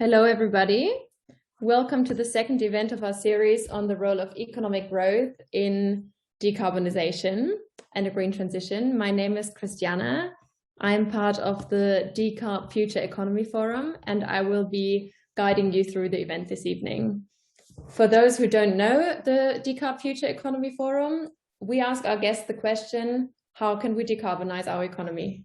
Hello, everybody. Welcome to the second event of our series on the role of economic growth in decarbonization and a green transition. My name is Christiane. I am part of the Decarb Future Economy Forum, and I will be guiding you through the event this evening. For those who don't know the Decarb Future Economy Forum, we ask our guests the question, how can we decarbonize our economy?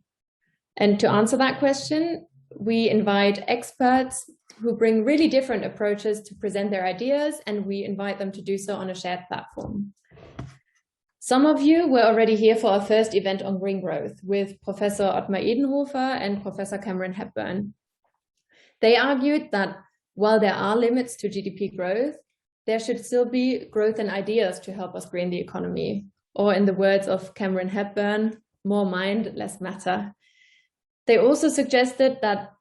And to answer that question, we invite experts who bring really different approaches to present their ideas, and we invite them to do so on a shared platform. Some of you were already here for our first event on green growth with Professor Ottmar Edenhofer and Professor Katherine Hepburn. They argued that while there are limits to GDP growth, there should still be growth and ideas to help us green the economy. Or in the words of Katherine Hepburn, more mind, less matter. They also suggested that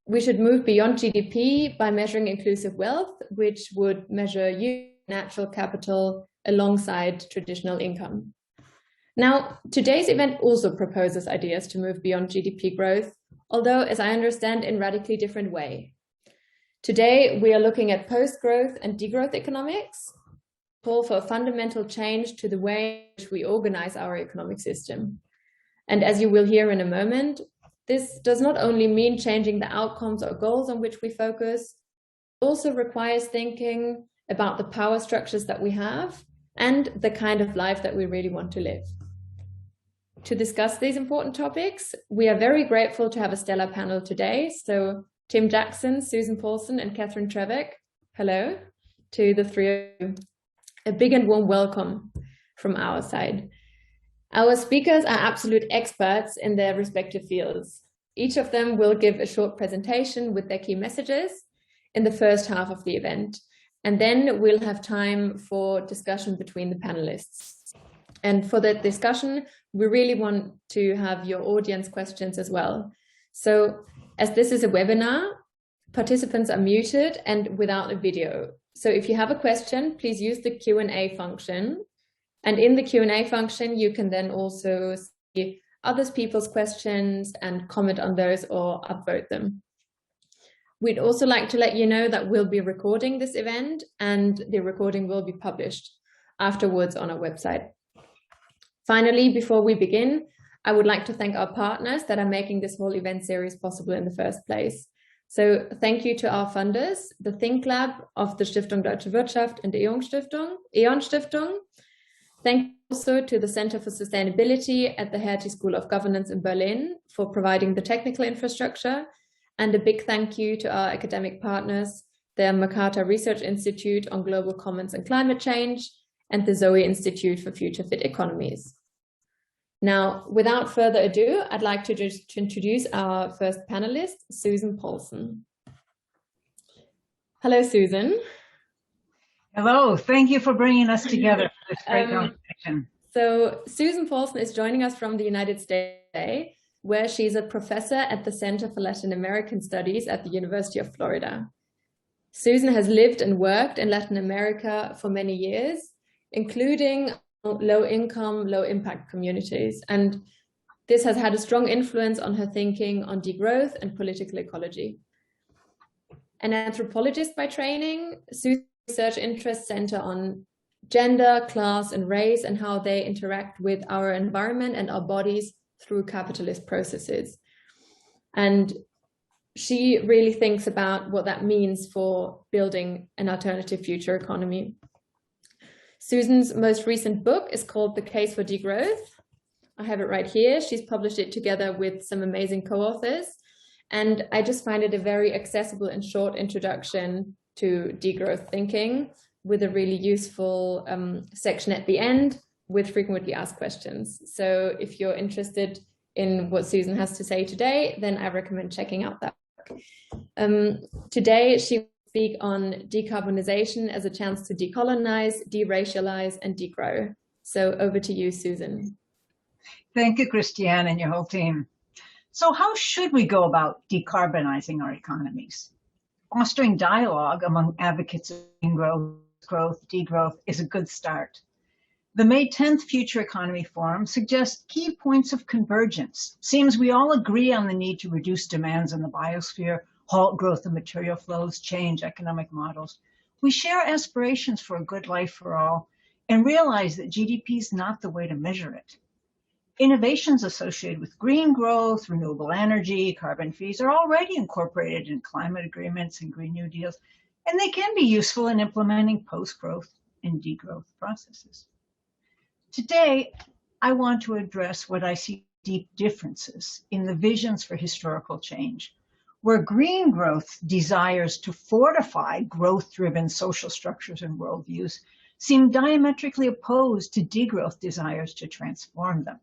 we should move beyond GDP by measuring inclusive wealth, which would measure natural capital alongside traditional income. Now, today's event also proposes ideas to move beyond GDP growth, although, as I understand, in radically different way. Today, we are looking at post-growth and degrowth economics, call for a fundamental change to the way in which we organize our economic system. And as you will hear in a moment, this does not only mean changing the outcomes or goals on which we focus, it also requires thinking about the power structures that we have and the kind of life that we really want to live. To discuss these important topics, we are very grateful to have a stellar panel today. So Tim Jackson, Susan Paulson, and Katherine Trebeck, hello to the three of you. A big and warm welcome from our side. Our speakers are absolute experts in their respective fields. Each of them will give a short presentation with their key messages in the first half of the event. And then we'll have time for discussion between the panelists. And for that discussion, we really want to have your audience questions as well. So as this is a webinar, participants are muted and without a video. So if you have a question, please use the Q&A function. And in the Q&A function, you can then also see other people's questions and comment on those or upvote them. We'd also like to let you know that we'll be recording this event, and the recording will be published afterwards on our website. Finally, before we begin, I would like to thank our partners that are making this whole event series possible in the first place. So thank you to our funders, the Think Lab of the Stiftung Deutsche Wirtschaft and the E.ON Stiftung. Thank you also to the Center for Sustainability at the Heisse School of Governance in Berlin for providing the technical infrastructure. And a big thank you to our academic partners, the Mercator Research Institute on Global Commons and Climate Change, and the Zoe Institute for Future Fit Economies. Now, without further ado, I'd like to just introduce our first panelist, Susan Paulson. Hello, Susan. Hello, thank you for bringing us together for this great conversation. So Susan Paulson is joining us from the United States today, where she's a professor at the Center for Latin American Studies at the University of Florida. Susan has lived and worked in Latin America for many years, including low-income, low-impact communities. And this has had a strong influence on her thinking on degrowth and political ecology. An anthropologist by training, Susan's research interests center on gender, class, and race, and how they interact with our environment and our bodies through capitalist processes. And she really thinks about what that means for building an alternative future economy. Susan's most recent book is called The Case for Degrowth. I have it right here. She's published it together with some amazing co-authors. And I just find it a very accessible and short introduction to degrowth thinking, with a really useful section at the end with frequently asked questions. So if you're interested in what Susan has to say today, then I recommend checking out that book. Today, she will speak on decarbonization as a chance to decolonize, deracialize, and degrow. So over to you, Susan. Thank you, Christiane, and your whole team. So how should we go about decarbonizing our economies? Fostering dialogue among advocates of growth, degrowth is a good start. The May 10th Future Economy Forum suggests key points of convergence. Seems we all agree on the need to reduce demands on the biosphere, halt growth of material flows, change economic models. We share aspirations for a good life for all and realize that GDP is not the way to measure it. Innovations associated with green growth, renewable energy, carbon fees are already incorporated in climate agreements and Green New Deals, and they can be useful in implementing post-growth and degrowth processes. Today, I want to address what I see deep differences in the visions for historical change, where green growth desires to fortify growth-driven social structures and worldviews seem diametrically opposed to degrowth desires to transform them.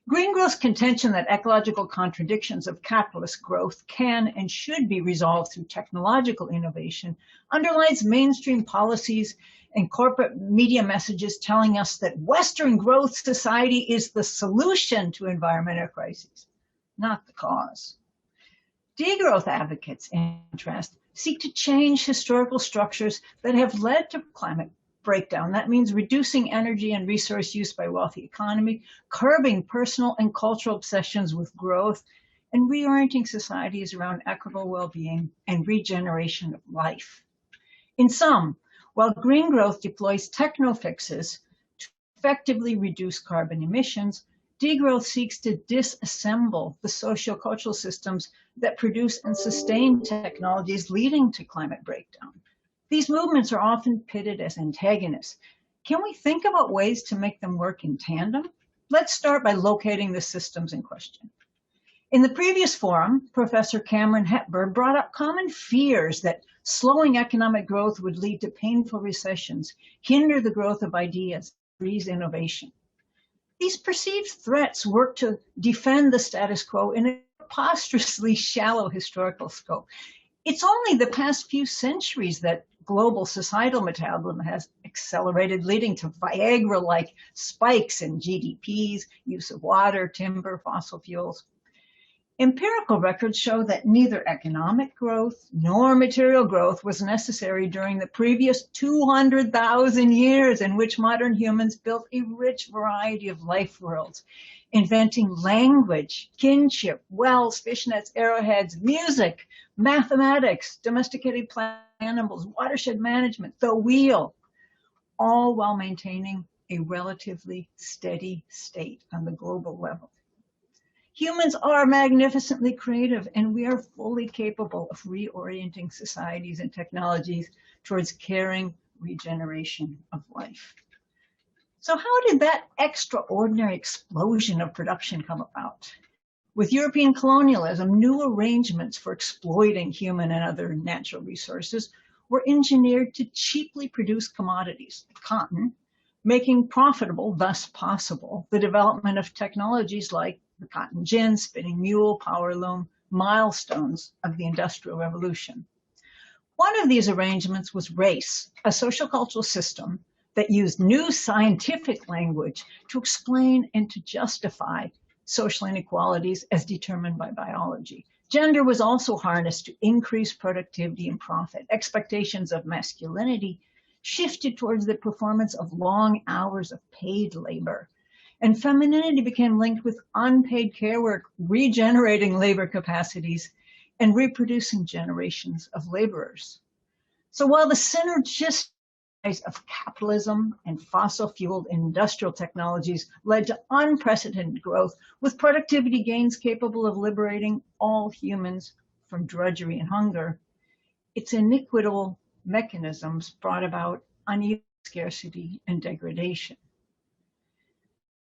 Green growth's contention that ecological contradictions of capitalist growth can and should be resolved through technological innovation underlines mainstream policies and corporate media messages telling us that Western growth society is the solution to environmental crises, not the cause. Degrowth advocates, in contrast, seek to change historical structures that have led to climate breakdown. That means reducing energy and resource use by wealthy economy, curbing personal and cultural obsessions with growth, and reorienting societies around equitable well-being and regeneration of life. In sum, while green growth deploys techno-fixes to effectively reduce carbon emissions, degrowth seeks to disassemble the socio-cultural systems that produce and sustain technologies leading to climate breakdown. These movements are often pitted as antagonists. Can we think about ways to make them work in tandem? Let's start by locating the systems in question. In the previous forum, Professor Cameron Hepburn brought up common fears that slowing economic growth would lead to painful recessions, hinder the growth of ideas, freeze innovation. These perceived threats work to defend the status quo in a preposterously shallow historical scope. It's only the past few centuries that global societal metabolism has accelerated, leading to Viagra-like spikes in GDPs, use of water, timber, fossil fuels. Empirical records show that neither economic growth nor material growth was necessary during the previous 200,000 years in which modern humans built a rich variety of life worlds, inventing language, kinship, wells, fishnets, arrowheads, music, mathematics, domesticated plant animals, watershed management, the wheel, all while maintaining a relatively steady state on the global level. Humans are magnificently creative, and we are fully capable of reorienting societies and technologies towards caring regeneration of life. So how did that extraordinary explosion of production come about? With European colonialism, new arrangements for exploiting human and other natural resources were engineered to cheaply produce commodities, cotton, making profitable, thus possible, the development of technologies like the cotton gin, spinning mule, power loom, milestones of the Industrial Revolution. One of these arrangements was race, a sociocultural system that used new scientific language to explain and to justify social inequalities as determined by biology. Gender was also harnessed to increase productivity and profit. Expectations of masculinity shifted towards the performance of long hours of paid labor. And femininity became linked with unpaid care work, regenerating labor capacities and reproducing generations of laborers. So while the synergistic of capitalism and fossil-fueled industrial technologies led to unprecedented growth with productivity gains capable of liberating all humans from drudgery and hunger, its inequitable mechanisms brought about uneven scarcity and degradation.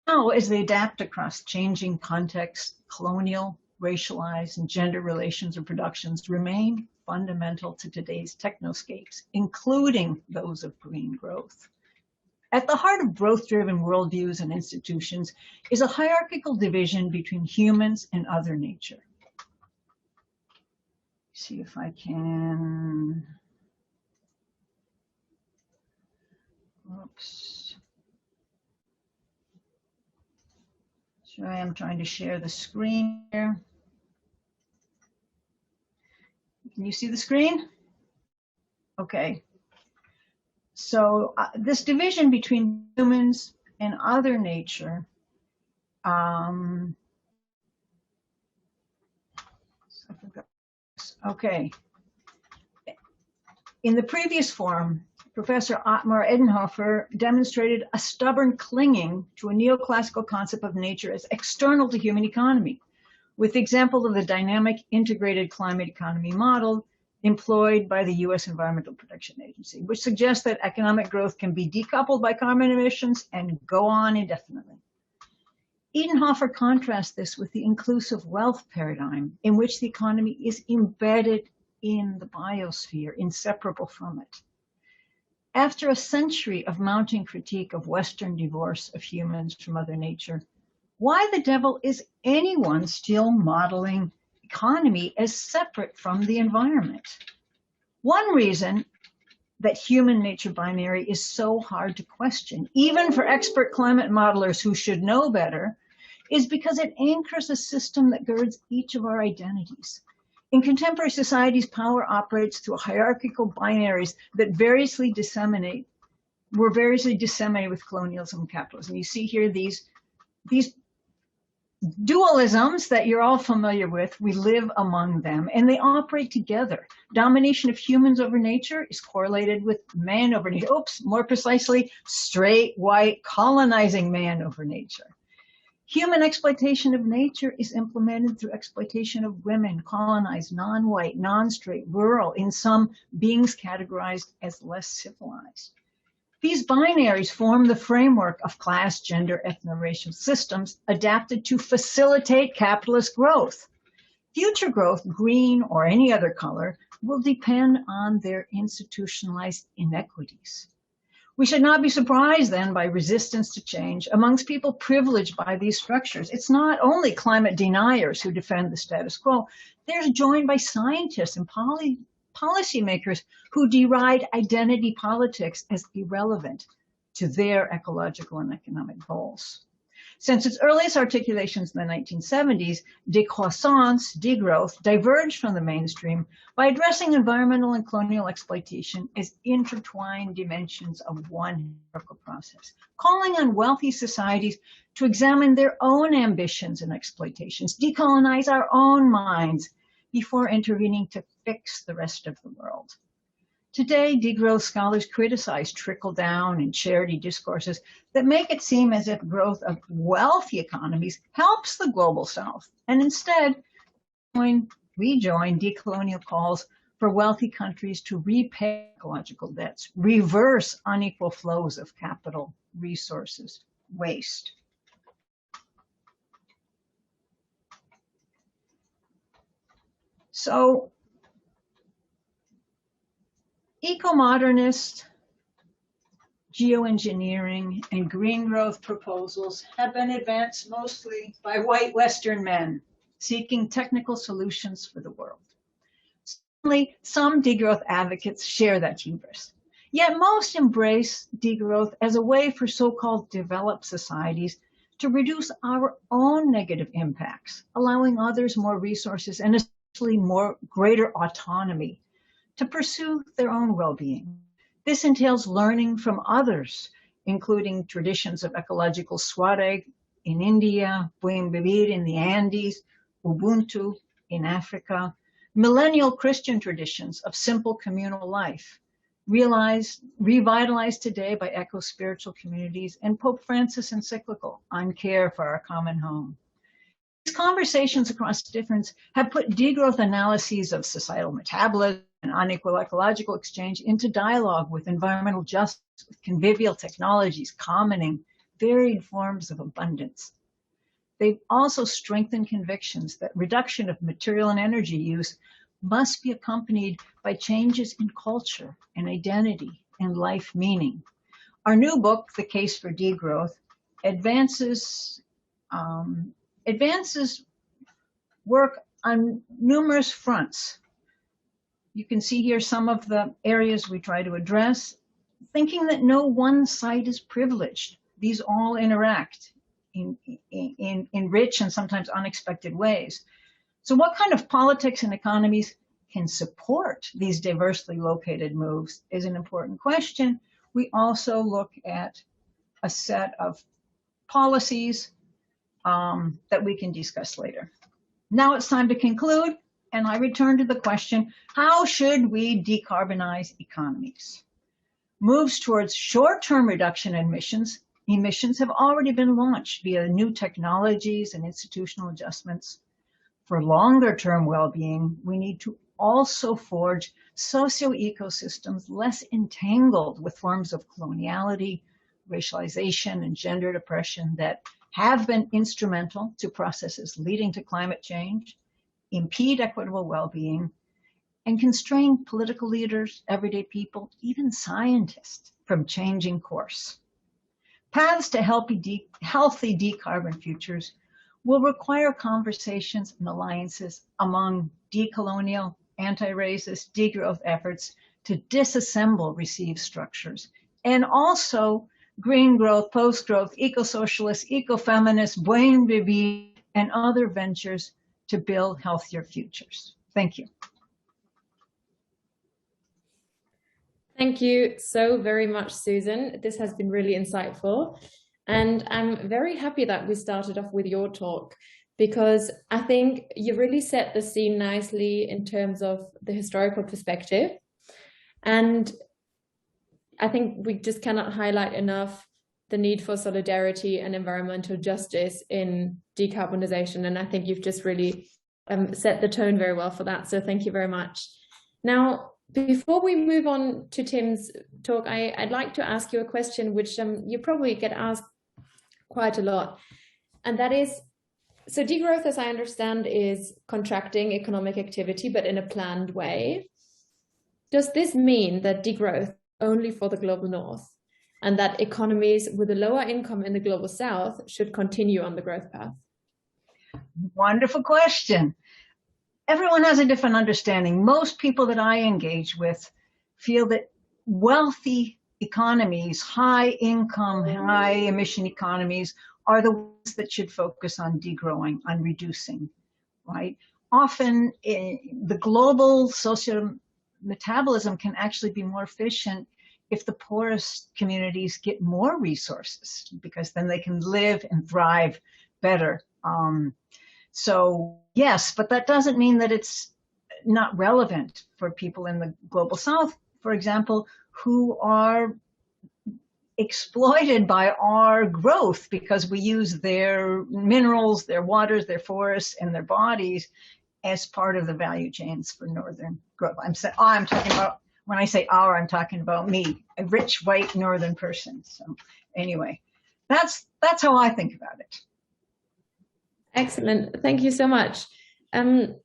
Now, as they adapt across changing contexts, colonial, racialized, and gender relations of productions remain fundamental to today's technoscapes, including those of green growth. At the heart of growth-driven worldviews and institutions is a hierarchical division between humans and other nature. See if I can. Oops. So I am trying to share the screen here. Can you see the screen? Okay. So this division between humans and other nature, okay. In the previous forum, Professor Ottmar Edenhofer demonstrated a stubborn clinging to a neoclassical concept of nature as external to human economy, with the example of the dynamic integrated climate economy model employed by the U.S. Environmental Protection Agency, which suggests that economic growth can be decoupled by carbon emissions and go on indefinitely. Edenhofer contrasts this with the inclusive wealth paradigm, in which the economy is embedded in the biosphere, inseparable from it. After a century of mounting critique of Western divorce of humans from Mother Nature, why the devil is anyone still modeling economy as separate from the environment? One reason that human-nature binary is so hard to question, even for expert climate modelers who should know better, is because it anchors a system that girds each of our identities. In contemporary societies, power operates through hierarchical binaries that were variously disseminated with colonialism and capitalism. You see here these dualisms that you're all familiar with. We live among them, and they operate together. Domination of humans over nature is correlated with man over nature. Oops, more precisely, straight, white, colonizing man over nature. Human exploitation of nature is implemented through exploitation of women, colonized, non-white, non-straight, rural, in some beings categorized as less civilized. These binaries form the framework of class, gender, ethno-racial systems adapted to facilitate capitalist growth. Future growth, green or any other color, will depend on their institutionalized inequities. We should not be surprised then by resistance to change amongst people privileged by these structures. It's not only climate deniers who defend the status quo. They're joined by scientists and policymakers who deride identity politics as irrelevant to their ecological and economic goals. Since its earliest articulations in the 1970s, decroissance, degrowth, diverged from the mainstream by addressing environmental and colonial exploitation as intertwined dimensions of one hierarchical process, calling on wealthy societies to examine their own ambitions and exploitations, decolonize our own minds before intervening to fix the rest of the world. Today, degrowth scholars criticize trickle-down and charity discourses that make it seem as if growth of wealthy economies helps the global south, and instead rejoin decolonial calls for wealthy countries to repay ecological debts, reverse unequal flows of capital, resources, waste. So, eco-modernist, geoengineering, and green growth proposals have been advanced mostly by white Western men seeking technical solutions for the world. Certainly, some degrowth advocates share that hubris. Yet most embrace degrowth as a way for so-called developed societies to reduce our own negative impacts, allowing others more resources and especially greater autonomy to pursue their own well-being. This entails learning from others, including traditions of ecological Swareg in India, Buen Vivir in the Andes, Ubuntu in Africa, millennial Christian traditions of simple communal life, revitalized today by eco-spiritual communities and Pope Francis' encyclical on care for our common home. These conversations across difference have put degrowth analyses of societal metabolism, and unequal ecological exchange into dialogue with environmental justice, with convivial technologies, commoning, varied forms of abundance. They've also strengthened convictions that reduction of material and energy use must be accompanied by changes in culture and identity and life meaning. Our new book, The Case for Degrowth, advances work on numerous fronts. You can see here some of the areas we try to address, thinking that no one side is privileged. These all interact in rich and sometimes unexpected ways. So what kind of politics and economies can support these diversely located moves is an important question. We also look at a set of policies that we can discuss later. Now it's time to conclude, and I return to the question, how should we decarbonize economies? Moves towards short-term reduction in emissions have already been launched via new technologies and institutional adjustments. For longer-term well-being, we need to also forge socio-ecosystems less entangled with forms of coloniality, racialization, and gendered oppression that have been instrumental to processes leading to climate change, impede equitable well-being, and constrain political leaders, everyday people, even scientists from changing course. Paths to healthy decarbon futures will require conversations and alliances among decolonial, anti-racist, degrowth efforts to disassemble received structures, and also green growth, post-growth, eco-socialist, eco-feminist, buen vivir, and other ventures to build healthier futures. Thank you. Thank you so very much, Susan. This has been really insightful. And I'm very happy that we started off with your talk, because I think you really set the scene nicely in terms of the historical perspective. And I think we just cannot highlight enough the need for solidarity and environmental justice in decarbonization. And I think you've just really set the tone very well for that. So thank you very much. Now, before we move on to Tim's talk, I'd like to ask you a question which you probably get asked quite a lot. And that is, so degrowth, as I understand, is contracting economic activity, but in a planned way. Does this mean that degrowth only for the global north, and that economies with a lower income in the global south should continue on the growth path? Wonderful question. Everyone has a different understanding. Most people that I engage with feel that wealthy economies, high income, high emission economies are the ones that should focus on degrowing, on reducing, right? Often the global social metabolism can actually be more efficient if the poorest communities get more resources, because then they can live and thrive better. So yes, but that doesn't mean that it's not relevant for people in the global south, for example, who are exploited by our growth because we use their minerals, their waters, their forests, and their bodies as part of the value chains for northern growth. I'm talking about, when I say our, I'm talking about me, a rich white northern person. So anyway, that's how I think about it. Excellent. Thank you so much. And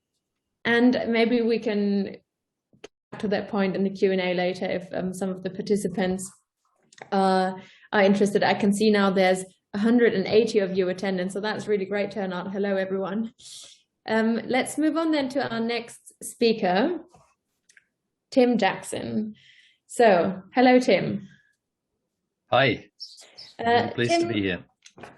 maybe we can get back to that point in the Q&A later if some of the participants are interested. I can see now there's 180 of you attending, so that's really great turnout. Hello, everyone. Let's move on then to our next speaker, Tim Jackson. So, hello, Tim. Hi. I'm pleased Tim, to be here.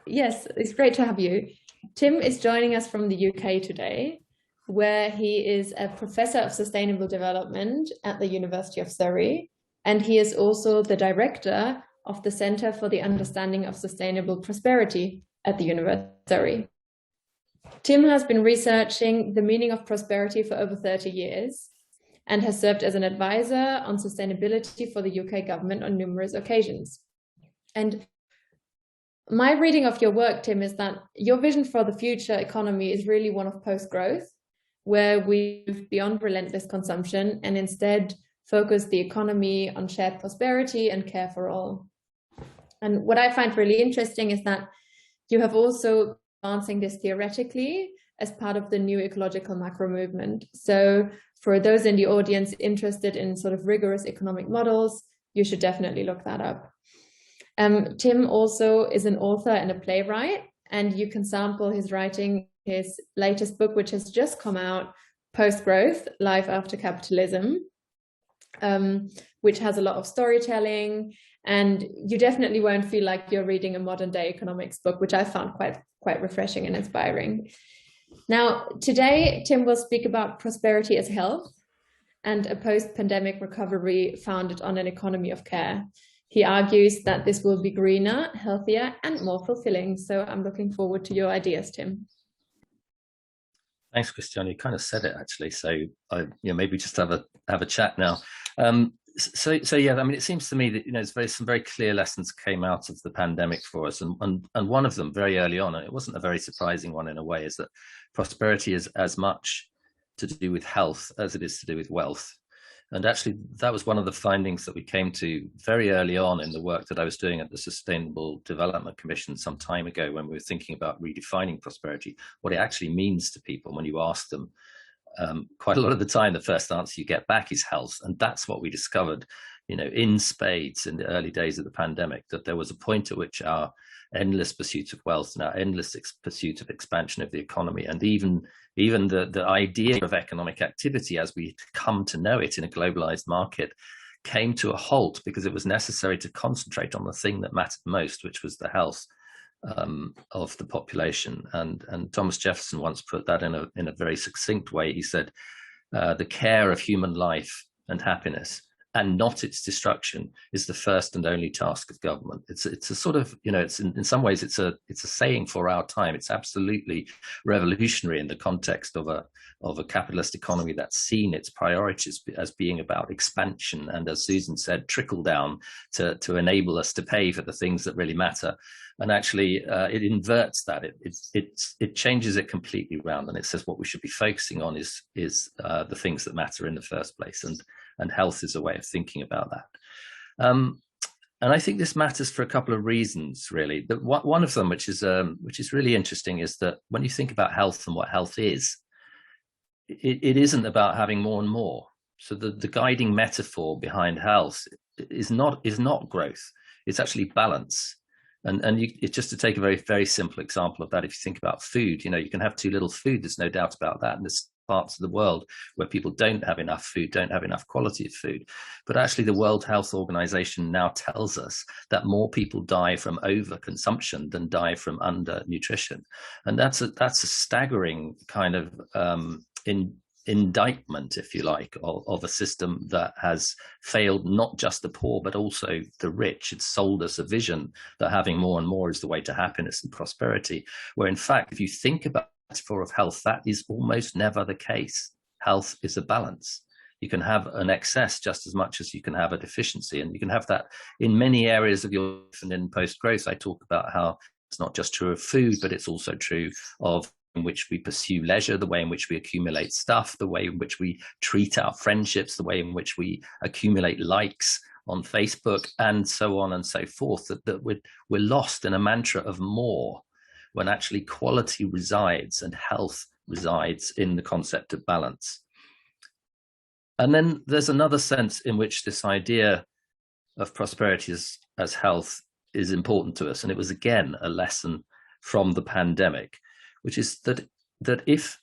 Yes, it's great to have you. Tim is joining us from the UK today, where he is a professor of sustainable development at the University of Surrey, and he is also the director of the Centre for the Understanding of Sustainable Prosperity at the University of Surrey. Tim has been researching the meaning of prosperity for over 30 years and has served as an advisor on sustainability for the UK government on numerous occasions. And my reading of your work, Tim, is that your vision for the future economy is really one of post-growth, where we move beyond relentless consumption and instead focus the economy on shared prosperity and care for all. And what I find really interesting is that you have also advancing this theoretically as part of the new ecological macro movement. So for those in the audience interested in sort of rigorous economic models, you should definitely look that up. Tim also is an author and a playwright, and you can sample his writing, his latest book, which has just come out, Postgrowth, Life After Capitalism, which has a lot of storytelling, and you definitely won't feel like you're reading a modern day economics book, which I found quite refreshing and inspiring. Now, today, Tim will speak about prosperity as health and a post-pandemic recovery founded on an economy of care. He argues that this will be greener, healthier, and more fulfilling. So I'm looking forward to your ideas, Tim. Thanks, Christiane. You kind of said it actually. So maybe just have a chat now. So yeah, I mean, it seems to me that some very clear lessons came out of the pandemic for us, and one of them very early on, and it wasn't a very surprising one in a way, is that prosperity is as much to do with health as it is to do with wealth. And actually, that was one of the findings that we came to very early on in the work that I was doing at the Sustainable Development Commission some time ago, when we were thinking about redefining prosperity, what it actually means to people when you ask them. Quite a lot of the time, the first answer you get back is health. And that's what we discovered, in spades in the early days of the pandemic, that there was a point at which our endless pursuit of wealth and our endless pursuit of expansion of the economy, and even the idea of economic activity as we come to know it in a globalized market, came to a halt because it was necessary to concentrate on the thing that mattered most, which was the health of the population. And Thomas Jefferson once put that in a very succinct way. He said, the care of human life and happiness, and not its destruction, is the first and only task of government. It's a sort of, it's in some ways it's a saying for our time. It's absolutely revolutionary in the context of a capitalist economy that's seen its priorities as being about expansion, and, as Susan said, trickle down to enable us to pay for the things that really matter. And actually, it inverts that. It changes it completely round, and it says what we should be focusing on is the things that matter in the first place, and health is a way of thinking about that. And I think this matters for a couple of reasons, really. One of them, which is really interesting, is that when you think about health and what health is, it isn't about having more and more. So the guiding metaphor behind health is not growth. It's actually balance. And just to take a very, very simple example of that, if you think about food, you can have too little food. There's no doubt about that. And there's parts of the world where people don't have enough food, don't have enough quality of food. But actually, the World Health Organization now tells us that more people die from overconsumption than die from undernutrition. And that's a staggering kind of indictment, if you like, of a system that has failed not just the poor, but also the rich. It's sold us a vision that having more and more is the way to happiness and prosperity, where in fact, if you think about the metaphor of health, that is almost never the case. Health is a balance. You can have an excess just as much as you can have a deficiency, and you can have that in many areas of your life. And in Postgrowth, I talk about how it's not just true of food, but it's also true of in which we pursue leisure, the way in which we accumulate stuff, the way in which we treat our friendships, the way in which we accumulate likes on Facebook, and so on and so forth, that we're lost in a mantra of more, when actually quality resides and health resides in the concept of balance. And then there's another sense in which this idea of prosperity as health is important to us. And it was, again, a lesson from the pandemic, which is that if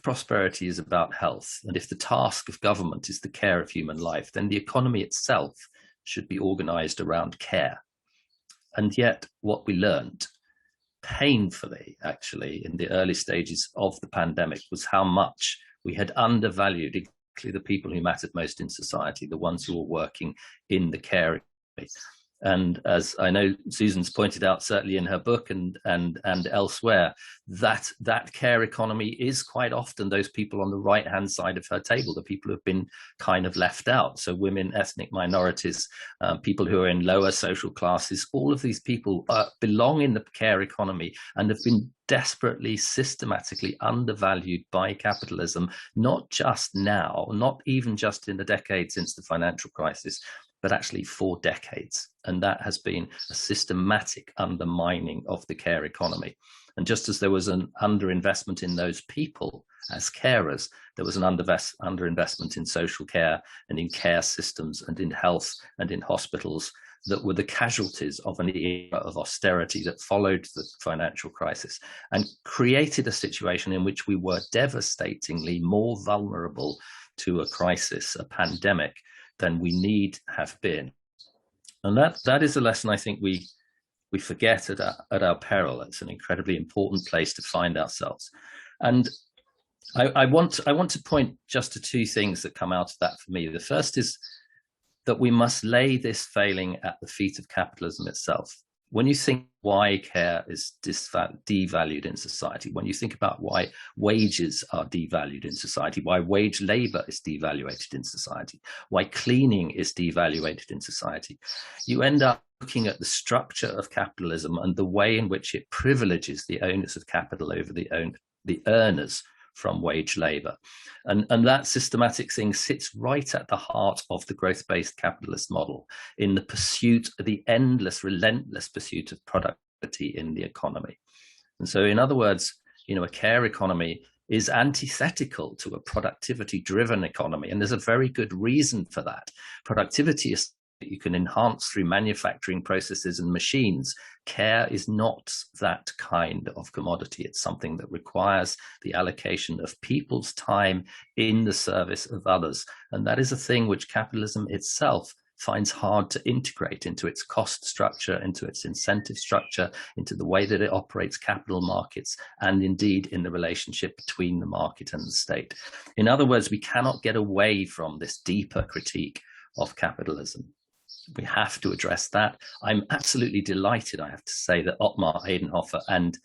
prosperity is about health, and if the task of government is the care of human life, then the economy itself should be organized around care. And yet what we learned painfully, actually, in the early stages of the pandemic was how much we had undervalued exactly the people who mattered most in society, the ones who were working in the care economy. And as I know Susan's pointed out, certainly in her book and elsewhere, that care economy is quite often those people on the right-hand side of her table, the people who have been kind of left out. So women, ethnic minorities, people who are in lower social classes, all of these people belong in the care economy and have been desperately, systematically undervalued by capitalism, not just now, not even just in the decade since the financial crisis, but actually for decades. And that has been a systematic undermining of the care economy. And just as there was an underinvestment in those people as carers, there was an underinvestment in social care and in care systems and in health and in hospitals that were the casualties of an era of austerity that followed the financial crisis and created a situation in which we were devastatingly more vulnerable to a crisis, a pandemic, than we need have been. And that is a lesson I think we forget at our peril. It's an incredibly important place to find ourselves. And I want to point just to two things that come out of that for me. The first is that we must lay this failing at the feet of capitalism itself. When you think why care is devalued in society, when you think about why wages are devalued in society, why wage labor is devaluated in society, why cleaning is devaluated in society, you end up looking at the structure of capitalism and the way in which it privileges the owners of capital over the earners from wage labor. And that systematic thing sits right at the heart of the growth-based capitalist model in the pursuit, the endless, relentless pursuit of productivity in the economy. And so in other words, a care economy is antithetical to a productivity-driven economy. And there's a very good reason for that. Productivity is that you can enhance through manufacturing processes and machines. Care is not that kind of commodity. It's something that requires the allocation of people's time in the service of others. And that is a thing which capitalism itself finds hard to integrate into its cost structure, into its incentive structure, into the way that it operates capital markets, and indeed in the relationship between the market and the state. In other words, we cannot get away from this deeper critique of capitalism. We have to address that. I'm absolutely delighted, I have to say, that Ottmar Edenhofer and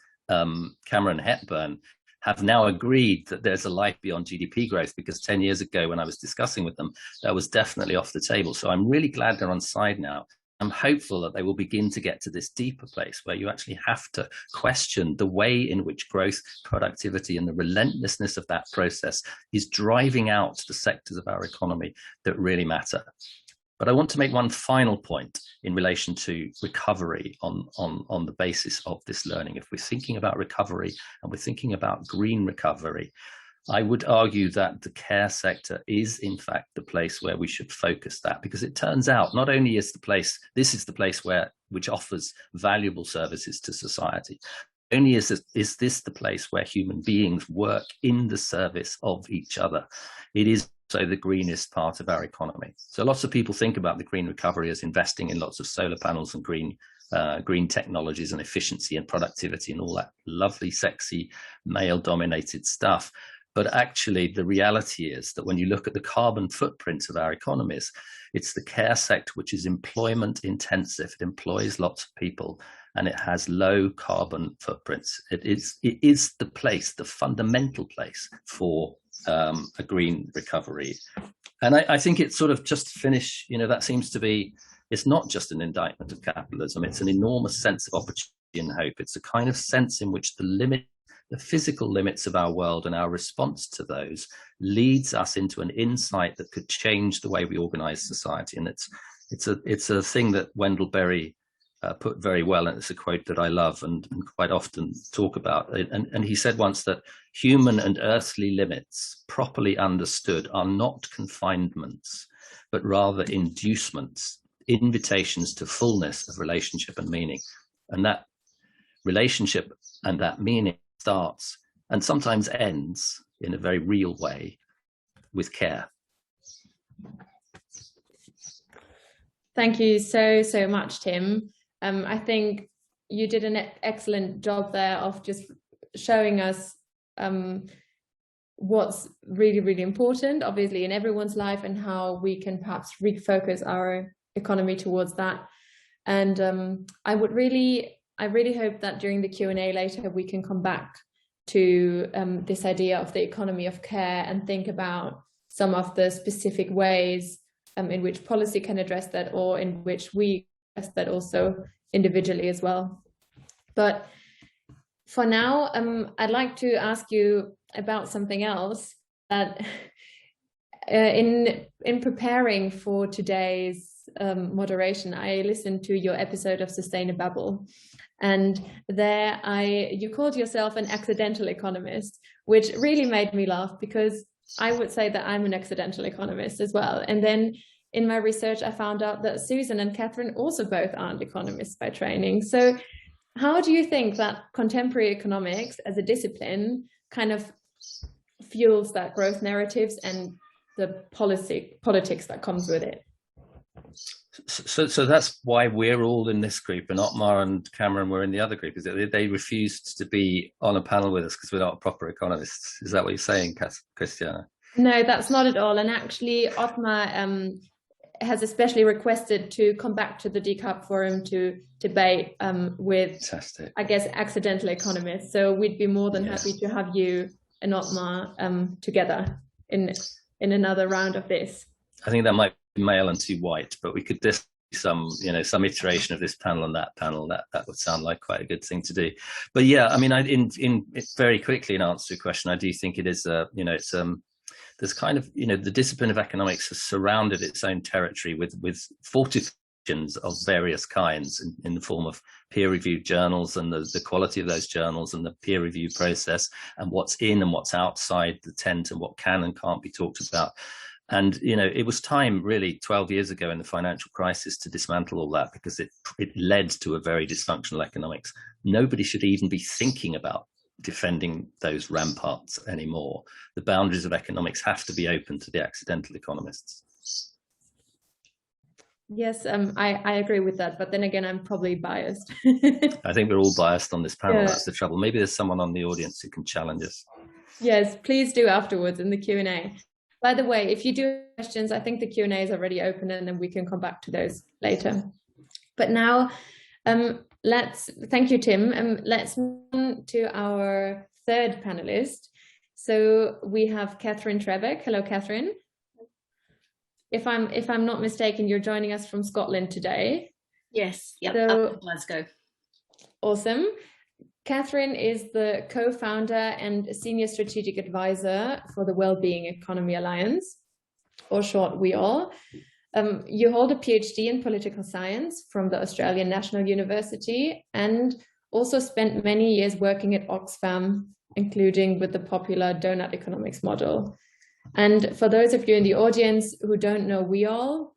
Cameron Hepburn have now agreed that there's a life beyond GDP growth, because 10 years ago when I was discussing with them, that was definitely off the table. So I'm really glad they're on side now. I'm hopeful that they will begin to get to this deeper place where you actually have to question the way in which growth, productivity, and the relentlessness of that process is driving out the sectors of our economy that really matter. But I want to make one final point in relation to recovery on the basis of this learning. If we're thinking about recovery and we're thinking about green recovery, I would argue that the care sector is in fact the place where we should focus that, because it turns out not only is this is the place which offers valuable services to society, only is this the place where human beings work in the service of each other. It is also the greenest part of our economy. So lots of people think about the green recovery as investing in lots of solar panels and green technologies and efficiency and productivity and all that lovely, sexy, male-dominated stuff. But actually, the reality is that when you look at the carbon footprints of our economies, it's the care sector which is employment intensive. It employs lots of people and it has low carbon footprints. It is the place, the fundamental place for a green recovery. And I think it's sort of, just to finish, that seems to be, it's not just an indictment of capitalism. It's an enormous sense of opportunity and hope. It's a kind of sense in which the physical limits of our world and our response to those leads us into an insight that could change the way we organize society. And it's a thing that Wendell Berry put very well, and it's a quote that I love and quite often talk about. And he said once that human and earthly limits, properly understood, are not confinements, but rather inducements, invitations to fullness of relationship and meaning. And that relationship and that meaning starts and sometimes ends in a very real way with care. Thank you so much, Tim. I think you did an excellent job there of just showing us what's really, really important, obviously, in everyone's life, and how we can perhaps refocus our economy towards that. And I really hope that during the Q&A later, we can come back to this idea of the economy of care and think about some of the specific ways in which policy can address that, or in which we address that also individually as well. But for now, I'd like to ask you about something else that in preparing for today's moderation, I listened to your episode of Sustainababble, and there you called yourself an accidental economist, which really made me laugh, because I would say that I'm an accidental economist as well. And then in my research, I found out that Susan and Katherine also both aren't economists by training. So how do you think that contemporary economics as a discipline kind of fuels that growth narratives and the politics that comes with it? So that's why we're all in this group, and Otmar and Cameron were in the other group, is that they refused to be on a panel with us because we're not proper economists. Is that what you're saying, Christiane? No, that's not at all. And actually, Otmar has especially requested to come back to the Decouple Forum to debate with, Fantastic. I guess, accidental economists. So we'd be more than happy to have you and Otmar together in another round of this. I think that might be male and too white, but we could just some iteration of this panel and that panel. That would sound like quite a good thing to do. But yeah, I mean, in very quickly in answer to your question, I do think it is it's there's kind of the discipline of economics has surrounded its own territory with fortifications of various kinds in the form of peer-reviewed journals and the quality of those journals and the peer review process and what's in and what's outside the tent and what can and can't be talked about. And, it was time really 12 years ago in the financial crisis to dismantle all that, because it led to a very dysfunctional economics. Nobody should even be thinking about defending those ramparts anymore. The boundaries of economics have to be open to the accidental economists. Yes, I agree with that. But then again, I'm probably biased. I think we're all biased on this panel. Yeah. That's the trouble. Maybe there's someone on the audience who can challenge us. Yes, please do afterwards in the Q&A. By the way, if you do have questions, I think the Q&A is already open, and then we can come back to those later. But now, thank you, Tim. Let's move on to our third panelist. So we have Katherine Trebeck. Hello, Katherine. If I'm not mistaken, you're joining us from Scotland today. Yes. Yep. So, Glasgow. Awesome. Katherine is the co-founder and senior strategic advisor for the Wellbeing Economy Alliance, or short, WEAll. You hold a PhD in political science from the Australian National University, and also spent many years working at Oxfam, including with the popular donut economics model. And for those of you in the audience who don't know WEAll,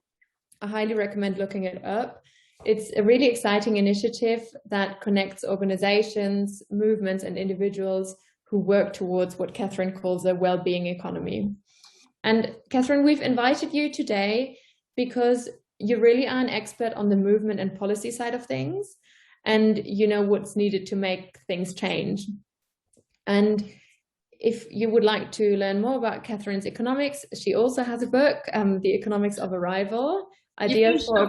I highly recommend looking it up. It's a really exciting initiative that connects organizations, movements, and individuals who work towards what Katherine calls a well-being economy. And Katherine, we've invited you today because you really are an expert on the movement and policy side of things, and you know what's needed to make things change. And if you would like to learn more about Katherine's economics, she also has a book, The Economics of Arrival, Ideas for a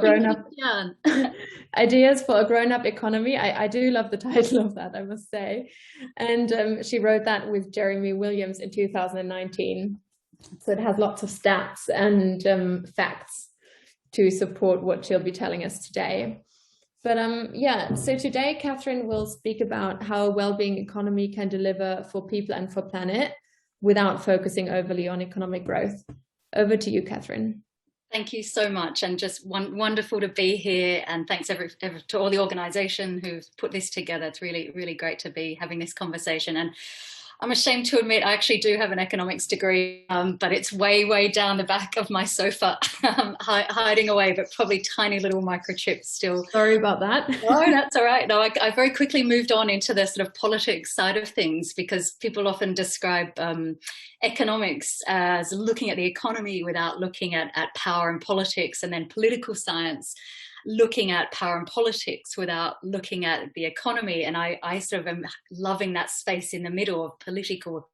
Grown-Up Economy. I do love the title of that, I must say. And she wrote that with Jeremy Williams in 2019. So it has lots of stats and facts to support what she'll be telling us today. But yeah, so today Katherine will speak about how a well-being economy can deliver for people and for planet without focusing overly on economic growth. Over to you, Katherine. Thank you so much, and just wonderful to be here, and thanks to all the organisation who've put this together. It's really, really great to be having this conversation. And I'm ashamed to admit I actually do have an economics degree, but it's way down the back of my sofa, hiding away, but probably tiny little microchips still. Sorry about that. No, that's all right. No, I very quickly moved on into the sort of politics side of things, because people often describe economics as looking at the economy without looking at power and politics, and then political science looking at power and politics without looking at the economy. And I sort of am loving that space in the middle of political,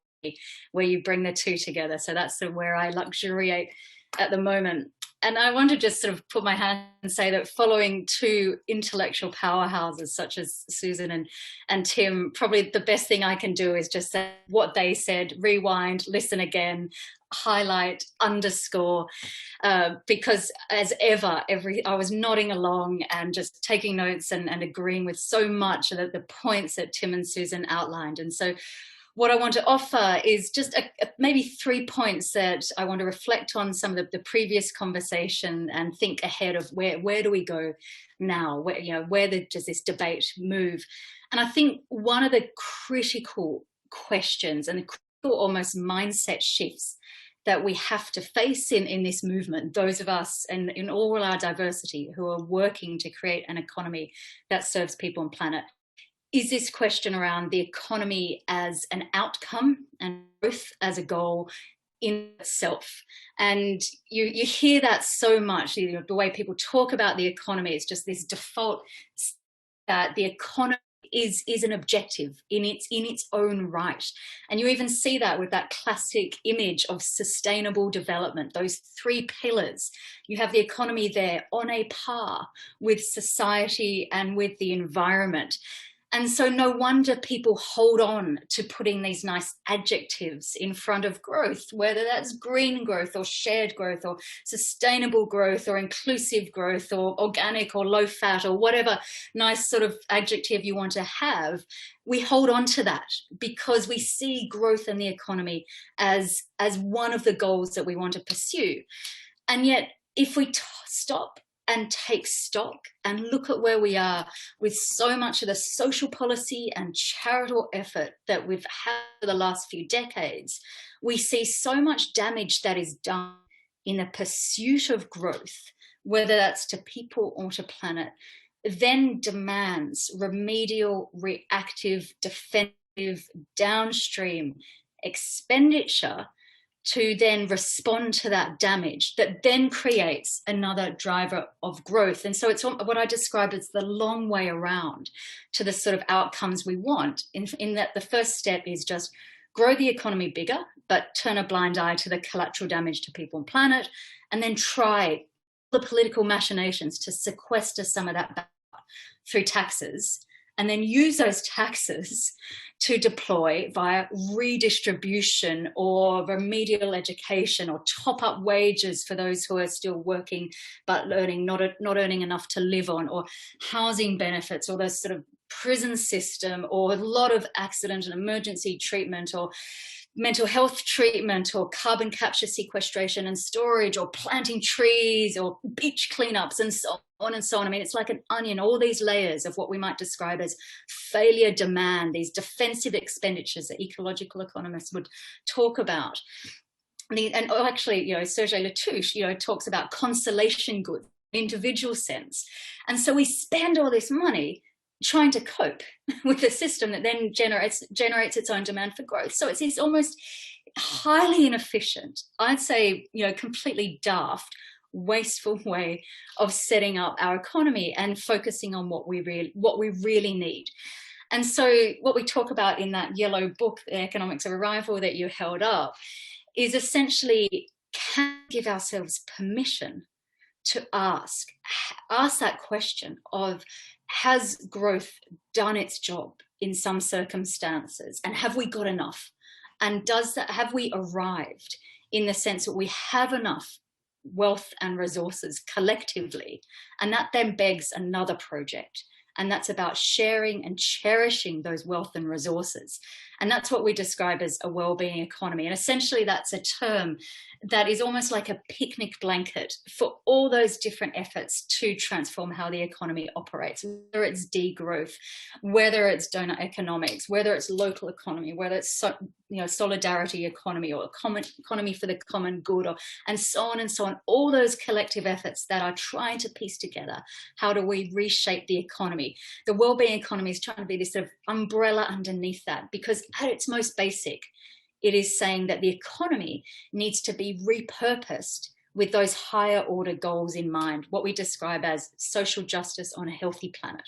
where you bring the two together. So that's sort of where I luxuriate at the moment. And I want to just sort of put my hand and say that following two intellectual powerhouses such as Susan and Tim, probably the best thing I can do is just say what they said, rewind, listen again, highlight, underscore, because as ever, I was nodding along and just taking notes and agreeing with so much of the points that Tim and Susan outlined. And so what I want to offer is just maybe 3 points that I want to reflect on some of the previous conversation and think ahead of where do we go now? Where does this debate move? And I think one of the critical questions and the critical almost mindset shifts that we have to face in this movement, those of us and in all our diversity who are working to create an economy that serves people and planet, is this question around the economy as an outcome and growth as a goal in itself. And you hear that so much, the way people talk about the economy, it's just this default that the economy is an objective in its own right. And you even see that with that classic image of sustainable development, those 3 pillars. You have the economy there on a par with society and with the environment. And so no wonder people hold on to putting these nice adjectives in front of growth, whether that's green growth or shared growth or sustainable growth or inclusive growth or organic or low fat or whatever nice sort of adjective you want to have. We hold on to that because we see growth in the economy as one of the goals that we want to pursue. And yet, if we stop and take stock and look at where we are with so much of the social policy and charitable effort that we've had for the last few decades, we see so much damage that is done in the pursuit of growth, whether that's to people or to planet, then demands remedial, reactive, defensive, downstream expenditure to then respond to that damage that then creates another driver of growth. And so it's what I describe as the long way around to the sort of outcomes we want, in that the first step is just grow the economy bigger, but turn a blind eye to the collateral damage to people and planet, and then try the political machinations to sequester some of that back through taxes, and then use those taxes to deploy via redistribution or remedial education or top up wages for those who are still working but not earning enough to live on, or housing benefits, or those sort of prison system, or a lot of accident and emergency treatment, or mental health treatment, or carbon capture, sequestration and storage, or planting trees, or beach cleanups, and so on and so on. I mean, it's like an onion, all these layers of what we might describe as failure demand, these defensive expenditures that ecological economists would talk about. And actually, Serge Latouche, talks about consolation goods, individual sense. And so we spend all this money trying to cope with a system that then generates its own demand for growth. So it's almost highly inefficient, I'd say, completely daft, wasteful way of setting up our economy and focusing on what we really need. And so what we talk about in that yellow book, The Economics of Arrival, that you held up, is essentially, can we give ourselves permission to ask that question of, has growth done its job in some circumstances, and have we got enough? And have we arrived in the sense that we have enough wealth and resources collectively? And that then begs another project, and that's about sharing and cherishing those wealth and resources. And that's what we describe as a wellbeing economy. And essentially that's a term that is almost like a picnic blanket for all those different efforts to transform how the economy operates, whether it's degrowth, whether it's donor economics, whether it's local economy, whether it's solidarity economy, or economy for the common good, and so on, all those collective efforts that are trying to piece together, how do we reshape the economy? The wellbeing economy is trying to be this sort of umbrella underneath that, because at its most basic, it is saying that the economy needs to be repurposed with those higher order goals in mind, what we describe as social justice on a healthy planet.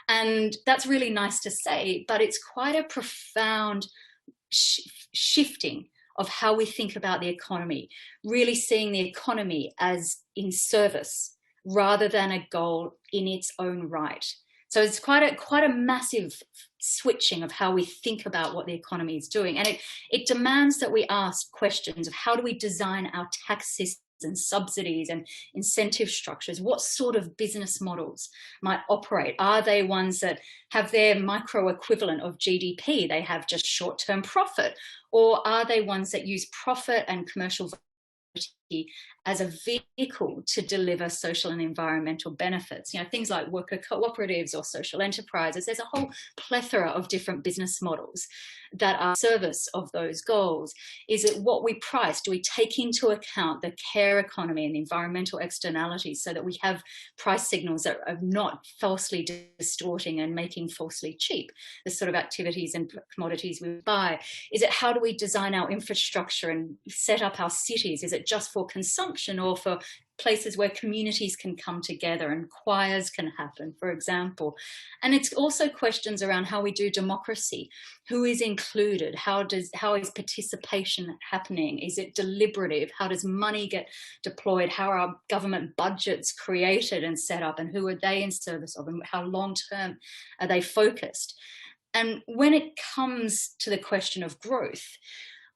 And that's really nice to say, but it's quite a profound shifting of how we think about the economy, really seeing the economy as in service rather than a goal in its own right. So it's quite a massive switching of how we think about what the economy is doing. And it demands that we ask questions of how do we design our tax systems and subsidies and incentive structures? What sort of business models might operate? Are they ones that have their micro equivalent of GDP? They have just short-term profit? Or are they ones that use profit and commercial as a vehicle to deliver social and environmental benefits? You know, things like worker cooperatives or social enterprises. There's a whole plethora of different business models that are service of those goals. Is it what we price? Do we take into account the care economy and the environmental externalities so that we have price signals that are not falsely distorting and making falsely cheap the sort of activities and commodities we buy? Is it how do we design our infrastructure and set up our cities? Is it just for consumption or for places where communities can come together and choirs can happen, for example? And it's also questions around how we do democracy. Who is included? How is participation happening? Is it deliberative? How does money get deployed? How are our government budgets created and set up? And who are they in service of? And how long-term are they focused? And when it comes to the question of growth,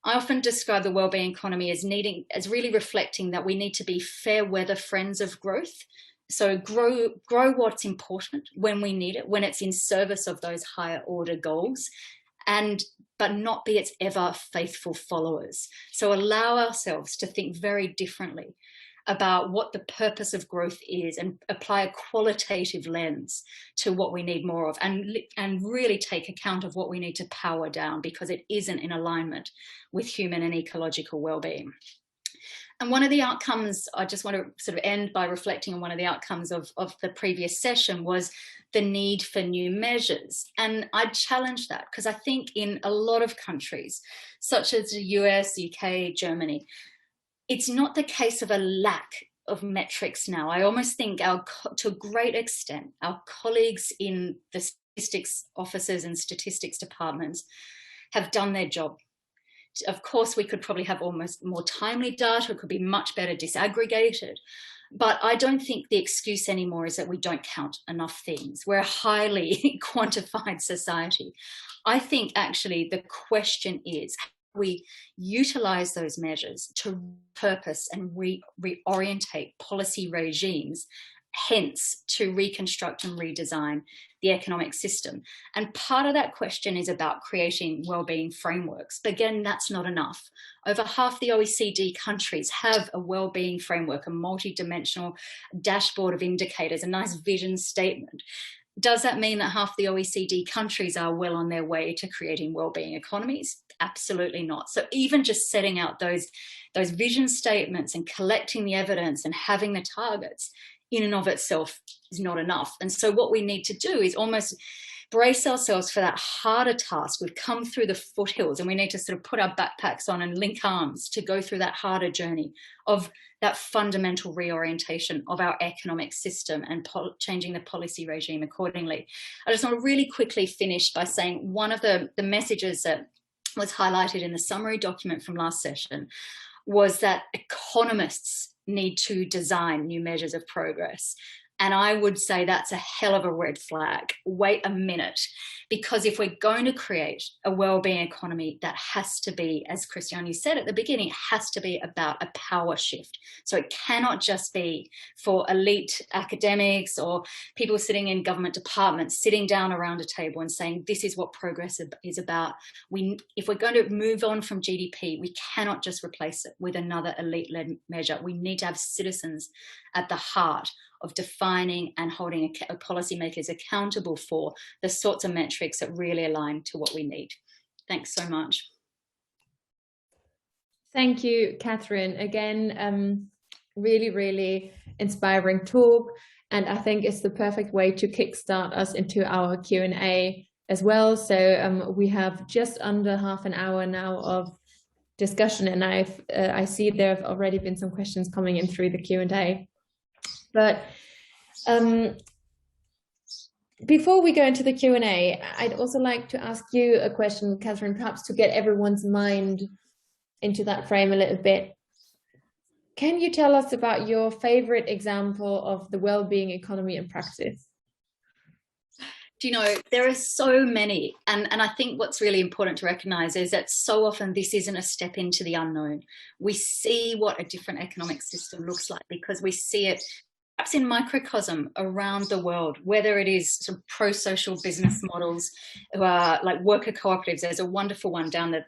I often describe the wellbeing economy as really reflecting that we need to be fair weather friends of growth. So grow what's important when we need it, when it's in service of those higher order goals, but not be its ever faithful followers. So allow ourselves to think very differently about what the purpose of growth is and apply a qualitative lens to what we need more of, and really take account of what we need to power down because it isn't in alignment with human and ecological well-being. And one of the outcomes, I just want to sort of end by reflecting on one of the outcomes of the previous session was the need for new measures. And I challenge that because I think in a lot of countries, such as the US, UK, Germany, it's not the case of a lack of metrics now. I almost think to a great extent, our colleagues in the statistics offices and statistics departments have done their job. Of course, we could probably have almost more timely data. It could be much better disaggregated. But I don't think the excuse anymore is that we don't count enough things. We're a highly quantified society. I think actually the question is, we utilize those measures to purpose and reorientate policy regimes, hence to reconstruct and redesign the economic system. And part of that question is about creating wellbeing frameworks. But again, that's not enough. Over half the OECD countries have a wellbeing framework, a multi-dimensional dashboard of indicators, a nice vision statement. Does that mean that half the OECD countries are well on their way to creating wellbeing economies? Absolutely not. So even just setting out those vision statements and collecting the evidence and having the targets in and of itself is not enough. And so what we need to do is almost brace ourselves for that harder task. We've come through the foothills and we need to sort of put our backpacks on and link arms to go through that harder journey of that fundamental reorientation of our economic system and changing the policy regime accordingly. I just want to really quickly finish by saying one of the messages that was highlighted in the summary document from last session was that economists need to design new measures of progress. And I would say that's a hell of a red flag. Wait a minute, because if we're going to create a wellbeing economy, that has to be, as Christiane, you said at the beginning, it has to be about a power shift. So it cannot just be for elite academics or people sitting in government departments, sitting down around a table and saying, this is what progress is about. If we're going to move on from GDP, we cannot just replace it with another elite-led measure. We need to have citizens at the heart of defining and holding policymakers accountable for the sorts of metrics that really align to what we need. Thanks so much. Thank you, Katherine. Again, really, really inspiring talk. And I think it's the perfect way to kickstart us into our Q&A as well. So we have just under half an hour now of discussion, and I see there have already been some questions coming in through the Q&A. But before we go into the Q&A, I'd also like to ask you a question, Katherine, perhaps to get everyone's mind into that frame a little bit. Can you tell us about your favorite example of the well-being economy in practice? Do you know, there are so many, and I think what's really important to recognize is that so often this isn't a step into the unknown. We see what a different economic system looks like because we see it perhaps in microcosm around the world, whether it is sort of pro-social business models like worker cooperatives. There's a wonderful one down the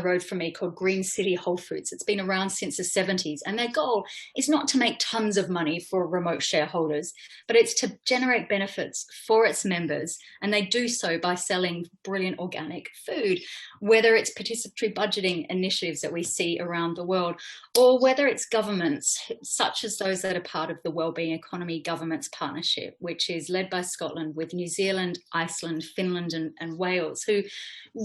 road from me called Green City Whole Foods. It's been around since the 70s, and their goal is not to make tons of money for remote shareholders, but it's to generate benefits for its members, and they do so by selling brilliant organic food, whether it's participatory budgeting initiatives that we see around the world, or whether it's governments such as those that are part of the Wellbeing Economy Governments Partnership, which is led by Scotland with New Zealand, Iceland, Finland and Wales, who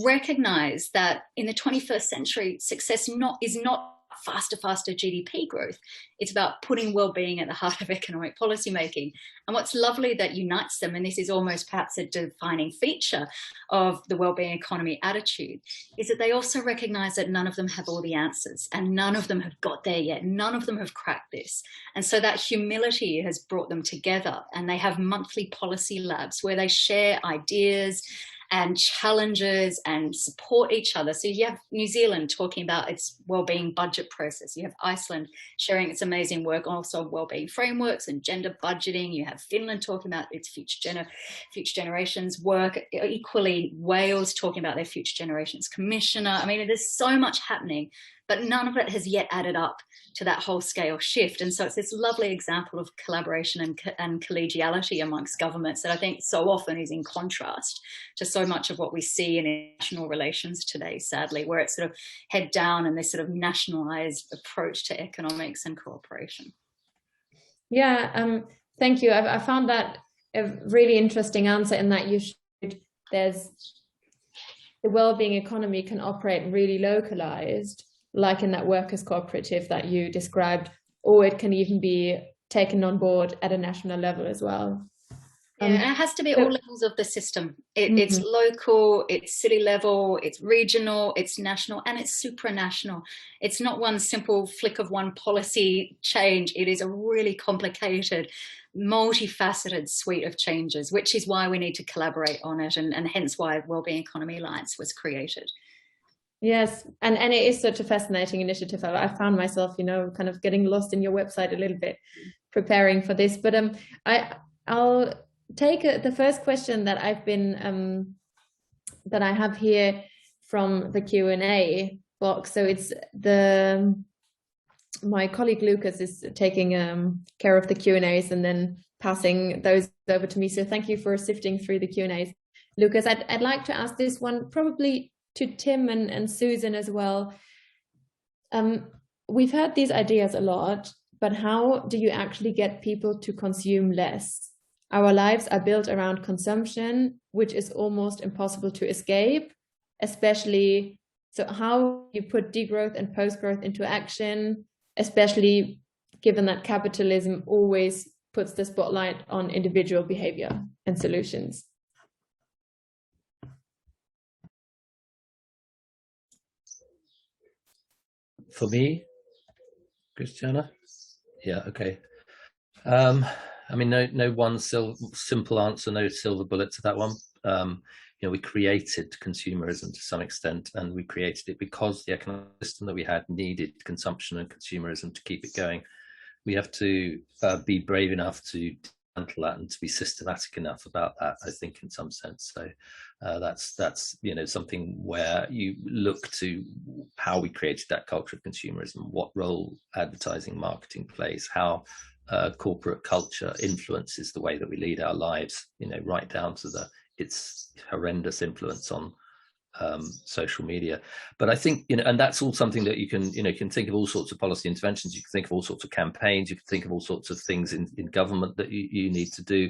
recognise that in the 21st century, success is not faster GDP growth. It's about putting well-being at the heart of economic policy making. And what's lovely that unites them, and this is almost perhaps a defining feature of the wellbeing economy attitude, is that they also recognise that none of them have all the answers and none of them have got there yet. None of them have cracked this. And so that humility has brought them together, and they have monthly policy labs where they share ideas and challenges and support each other. So you have New Zealand talking about its wellbeing budget process. You have Iceland sharing its amazing work also wellbeing frameworks and gender budgeting. You have Finland talking about its future generations work. Equally, Wales talking about their future generations commissioner. I mean, there's so much happening, but none of it has yet added up to that whole scale shift. And so it's this lovely example of collaboration and collegiality amongst governments that I think so often is in contrast to so much of what we see in international relations today, sadly, where it's sort of head down and this sort of nationalized approach to economics and cooperation. Yeah, thank you. I found that a really interesting answer in that there's the wellbeing economy can operate really localized, like in that workers' cooperative that you described, or it can even be taken on board at a national level as well. Yeah, and it has to be all levels of the system. It's local, it's city level, it's regional, it's national, and it's supranational. It's not one simple flick of one policy change. It is a really complicated, multifaceted suite of changes, which is why we need to collaborate on it, and hence why Wellbeing Economy Alliance was created. Yes, and it is such a fascinating initiative. I found myself, kind of getting lost in your website a little bit, preparing for this. But I'll take the first question that that I have here from the Q&A box. So it's my colleague Lucas is taking care of the Q&As and then passing those over to me. So thank you for sifting through the Q&As, Lucas. I'd like to ask this one probably to Tim and Susan as well. We've heard these ideas a lot, but how do you actually get people to consume less? Our lives are built around consumption, which is almost impossible to escape, especially, so how you put degrowth and postgrowth into action, especially given that capitalism always puts the spotlight on individual behavior and solutions. For me, Christiane? Yeah, okay. I mean, no one simple answer, no silver bullet to that one. We created consumerism to some extent, and we created it because the economic system that we had needed consumption and consumerism to keep it going. We have to be brave enough to dismantle that and to be systematic enough about that, I think, in some sense. So that's something where you look to how we created that culture of consumerism, what role advertising, marketing plays, how corporate culture influences the way that we lead our lives, right down to its horrendous influence on social media. But I think, and that's all something that you can think of all sorts of policy interventions, you can think of all sorts of campaigns, you can think of all sorts of things in government that you need to do.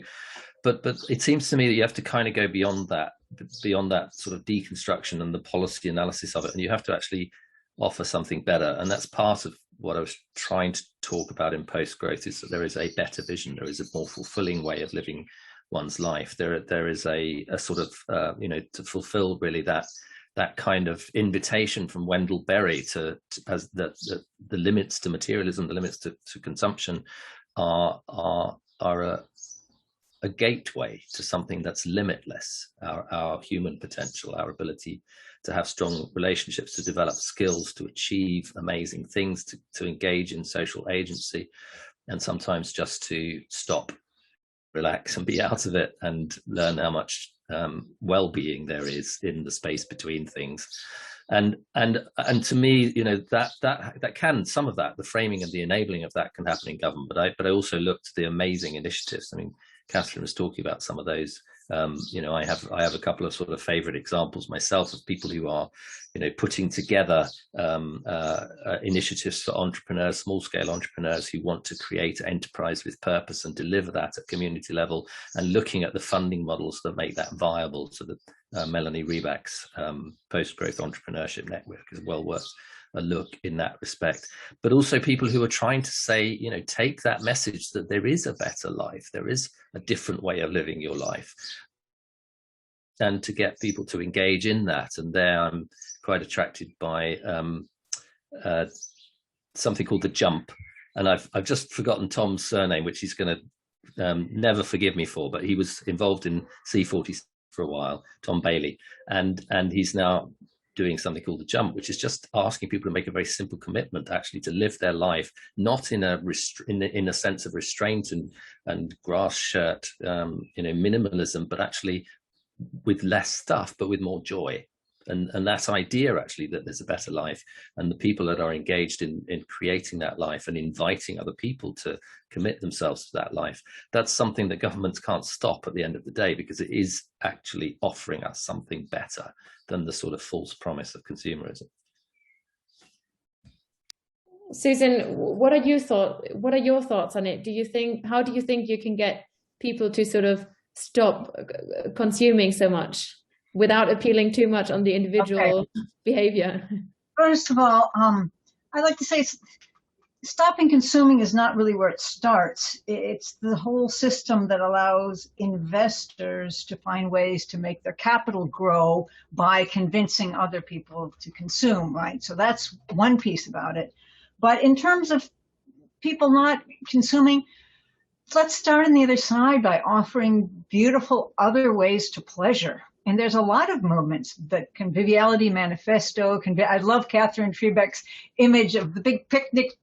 But it seems to me that you have to kind of go beyond that sort of deconstruction and the policy analysis of it, and you have to actually offer something better. And that's part of what I was trying to talk about in Postgrowth, is that there is a better vision, there is a more fulfilling way of living one's life. There is a sort of to fulfill really that that kind of invitation from Wendell Berry as the limits to materialism, the limits to consumption are a gateway to something that's limitless, our human potential, our ability to have strong relationships, to develop skills, to achieve amazing things, to engage in social agency, and sometimes just to stop, relax and be out of it and learn how much well-being there is in the space between things. And to me, you know, that can, some of that, the framing and the enabling of that can happen in government, but I also look to the amazing initiatives. I mean, Katherine was talking about some of those. You know, I have a couple of sort of favorite examples myself of people who are, you know, putting together initiatives for entrepreneurs, small scale entrepreneurs who want to create enterprise with purpose and deliver that at community level, and looking at the funding models that make that viable. So that Melanie Reback's Postgrowth Entrepreneurship Network is well worth a look in that respect. But also people who are trying to say, you know, take that message that there is a better life, there is a different way of living your life, and to get people to engage in that. And there I'm quite attracted by something called The Jump. And I've just forgotten Tom's surname, which he's going to never forgive me for, but he was involved in C40 for a while, Tom Bailey, and he's now doing something called The Jump, which is just asking people to make a very simple commitment actually to live their life, not in a sense of restraint and grass shirt, you know, minimalism, but actually with less stuff, but with more joy. And that idea actually that there's a better life, and the people that are engaged in creating that life and inviting other people to commit themselves to that life, that's something that governments can't stop at the end of the day, because it is actually offering us something better than the sort of false promise of consumerism. Susan, what are your thoughts on it? How do you think you can get people to sort of stop consuming so much without appealing too much on the individual behavior? First of all, I'd like to say stopping consuming is not really where it starts. It's the whole system that allows investors to find ways to make their capital grow by convincing other people to consume, right? So that's one piece about it. But in terms of people not consuming, let's start on the other side by offering beautiful other ways to pleasure. And there's a lot of movements, the Conviviality Manifesto. I love Katherine Trebeck's image of the big picnic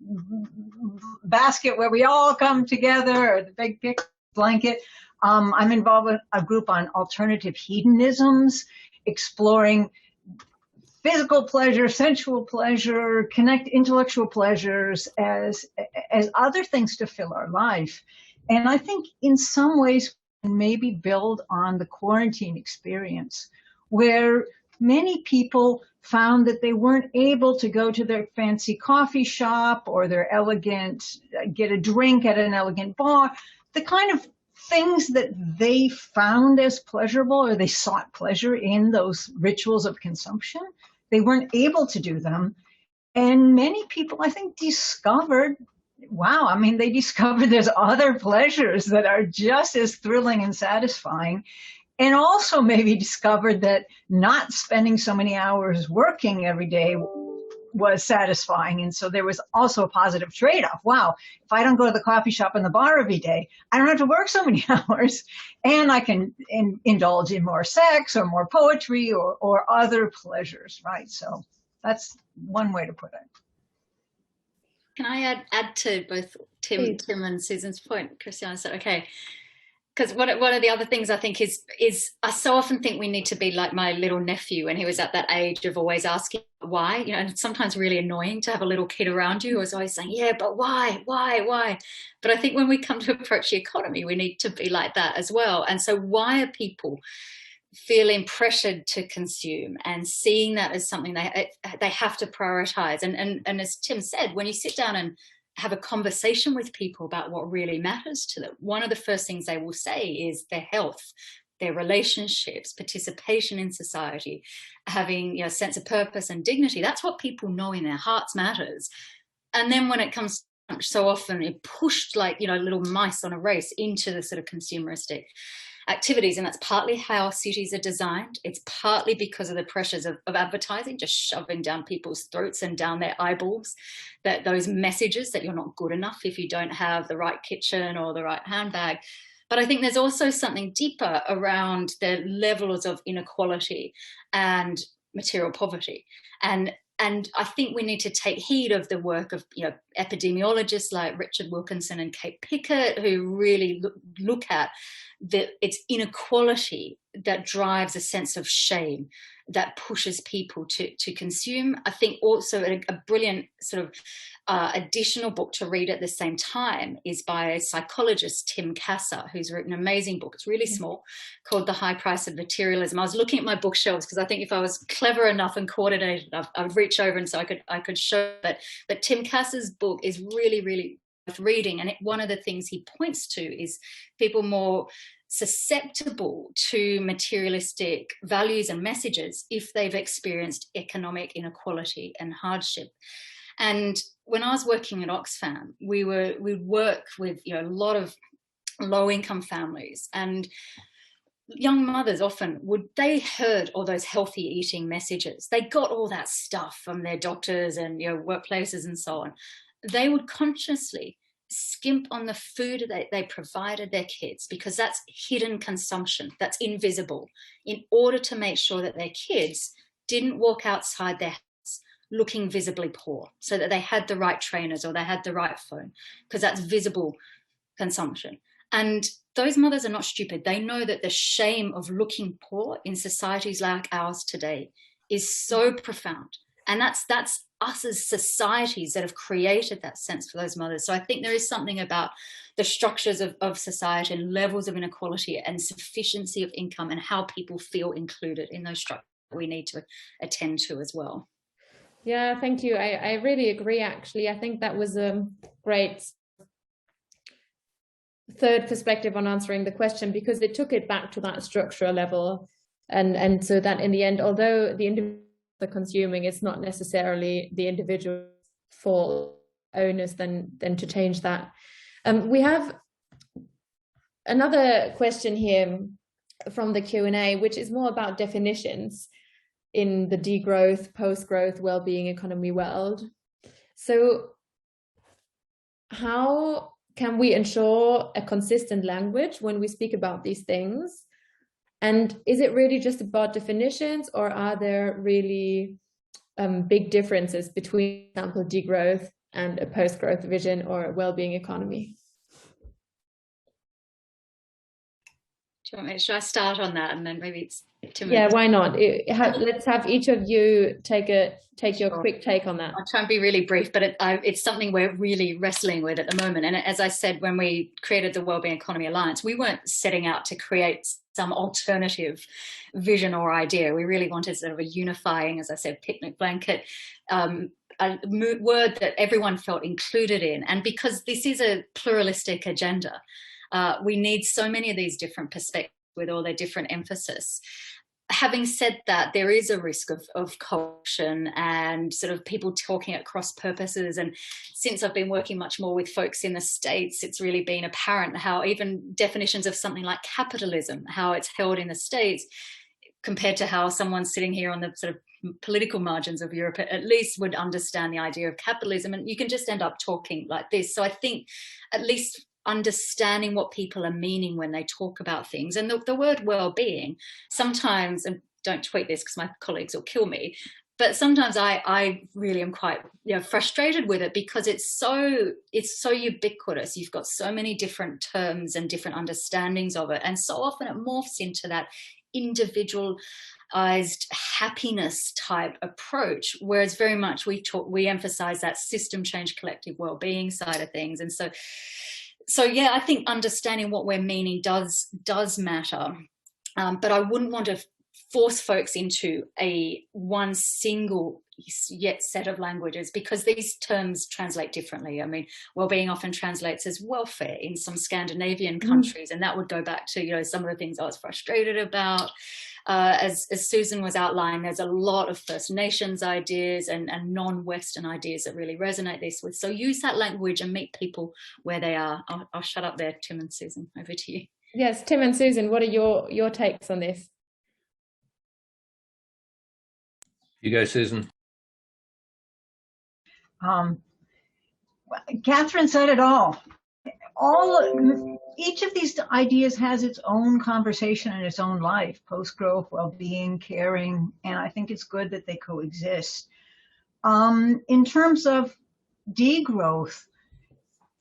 basket where we all come together, or the big picnic blanket. I'm involved with a group on alternative hedonisms, exploring physical pleasure, sensual pleasure, intellectual pleasures as other things to fill our life. And I think in some ways, maybe build on the quarantine experience, where many people found that they weren't able to go to their fancy coffee shop or get a drink at an elegant bar, the kind of things that they found as pleasurable, or they sought pleasure in those rituals of consumption. They weren't able to do them. And many people, I think, discovered they discovered there's other pleasures that are just as thrilling and satisfying, and also maybe discovered that not spending so many hours working every day was satisfying. And so there was also a positive trade-off. Wow, if I don't go to the coffee shop and the bar every day, I don't have to work so many hours, and I can indulge in more sex or more poetry or other pleasures, right? So that's one way to put it. Can I add to both Tim and Susan's point? Christiane said, okay, because one of the other things I think is I so often think we need to be like my little nephew when he was at that age of always asking why, you know, and it's sometimes really annoying to have a little kid around you who is always saying, yeah, but why? But I think when we come to approach the economy, we need to be like that as well. And so why are people feeling pressured to consume and seeing that as something they have to prioritize? And as Tim said, when you sit down and have a conversation with people about what really matters to them, one of the first things they will say is their health, their relationships, participation in society, having, you know, a sense of purpose and dignity. That's what people know in their hearts matters. And then when it comes, so often it pushed like, you know, little mice on a race into the sort of consumeristic activities. And that's partly how our cities are designed. It's partly because of the pressures of advertising, just shoving down people's throats and down their eyeballs, that those messages that you're not good enough if you don't have the right kitchen or the right handbag. But I think there's also something deeper around the levels of inequality and material poverty. And I think we need to take heed of the work of, you know, epidemiologists like Richard Wilkinson and Kate Pickett, who really look at it's inequality that drives a sense of shame that pushes people to consume. I think also a brilliant sort of additional book to read at the same time is by a psychologist, Tim Kasser, who's written an amazing book. It's really small, called The High Price of Materialism. I was looking at my bookshelves because I think if I was clever enough and coordinated enough, I would reach over and so I could show it. But Tim Kasser's book is really, really worth reading. And one of the things he points to is people more susceptible to materialistic values and messages if they've experienced economic inequality and hardship. And when I was working at Oxfam, we'd work with, you know, a lot of low-income families, and young mothers often they heard all those healthy eating messages. They got all that stuff from their doctors and, you know, workplaces and so on. They would consciously skimp on the food that they provided their kids, because that's hidden consumption, that's invisible, in order to make sure that their kids didn't walk outside their house looking visibly poor, so that they had the right trainers or they had the right phone, because that's visible consumption. And those mothers are not stupid. They know that the shame of looking poor in societies like ours today is so profound. And that's us as societies that have created that sense for those mothers. So I think there is something about the structures of society and levels of inequality and sufficiency of income and how people feel included in those structures that we need to attend to as well. Yeah, thank you. I really agree, actually. I think that was a great third perspective on answering the question, because it took it back to that structural level. And so that in the end, although the individual consuming, it's not necessarily the individual fault, onus then to change that. We have another question here from the Q&A, which is more about definitions in the degrowth, post-growth, well-being economy world. So how can we ensure a consistent language when we speak about these things? And is it really just about definitions, or are there really big differences between, for example, degrowth and a post-growth vision or a well-being economy? Should I start on that, and then maybe it's yeah, why not? Let's have each of you take your quick take on that. I'll try and be really brief, but it's something we're really wrestling with at the moment. And as I said, when we created the Wellbeing Economy Alliance, we weren't setting out to create some alternative vision or idea. We really wanted sort of a unifying, as I said, picnic blanket, a word that everyone felt included in. And because this is a pluralistic agenda, we need so many of these different perspectives with all their different emphasis. Having said that, there is a risk of corruption and sort of people talking at cross purposes. And since I've been working much more with folks in the States, it's really been apparent how even definitions of something like capitalism, how it's held in the States, compared to how someone sitting here on the sort of political margins of Europe at least would understand the idea of capitalism. And you can just end up talking like this. So I think at least understanding what people are meaning when they talk about things. And the word well-being, sometimes, and don't tweet this because my colleagues will kill me, but sometimes I really am quite frustrated with it, because it's so ubiquitous. You've got so many different terms and different understandings of it. And so often it morphs into that individualized happiness type approach, whereas very much we emphasize that system change, collective well-being side of things. And so yeah, I think understanding what we're meaning does matter, but I wouldn't want to force folks into one single yet set of languages, because these terms translate differently. I mean, well-being often translates as welfare in some Scandinavian countries, and that would go back to some of the things I was frustrated about. As Susan was outlining, there's a lot of First Nations ideas and non-Western ideas that really resonate this with. So use that language and meet people where they are. I'll shut up there, Tim and Susan. Over to you. Yes, Tim and Susan, what are your takes on this? You go, Susan. Katherine said it all. Each of these ideas has its own conversation and its own life: post-growth, well-being, caring, and I think it's good that they coexist. In terms of degrowth,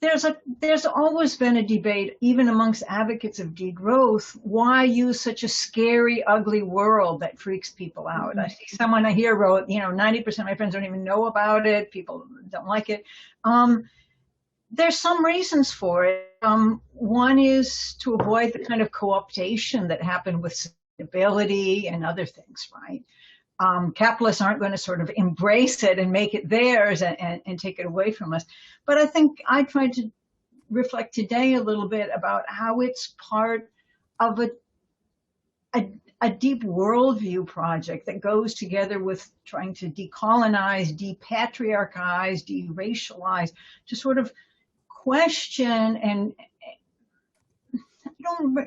there's always been a debate, even amongst advocates of degrowth, why use such a scary, ugly world that freaks people out. I see someone here wrote, 90% of my friends don't even know about it. People don't like it. There's some reasons for it. One is to avoid the kind of co-optation that happened with sustainability and other things, right? Capitalists aren't going to sort of embrace it and make it theirs and take it away from us. But I think I tried to reflect today a little bit about how it's part of a deep worldview project that goes together with trying to decolonize, depatriarchize, deracialize, to sort of question and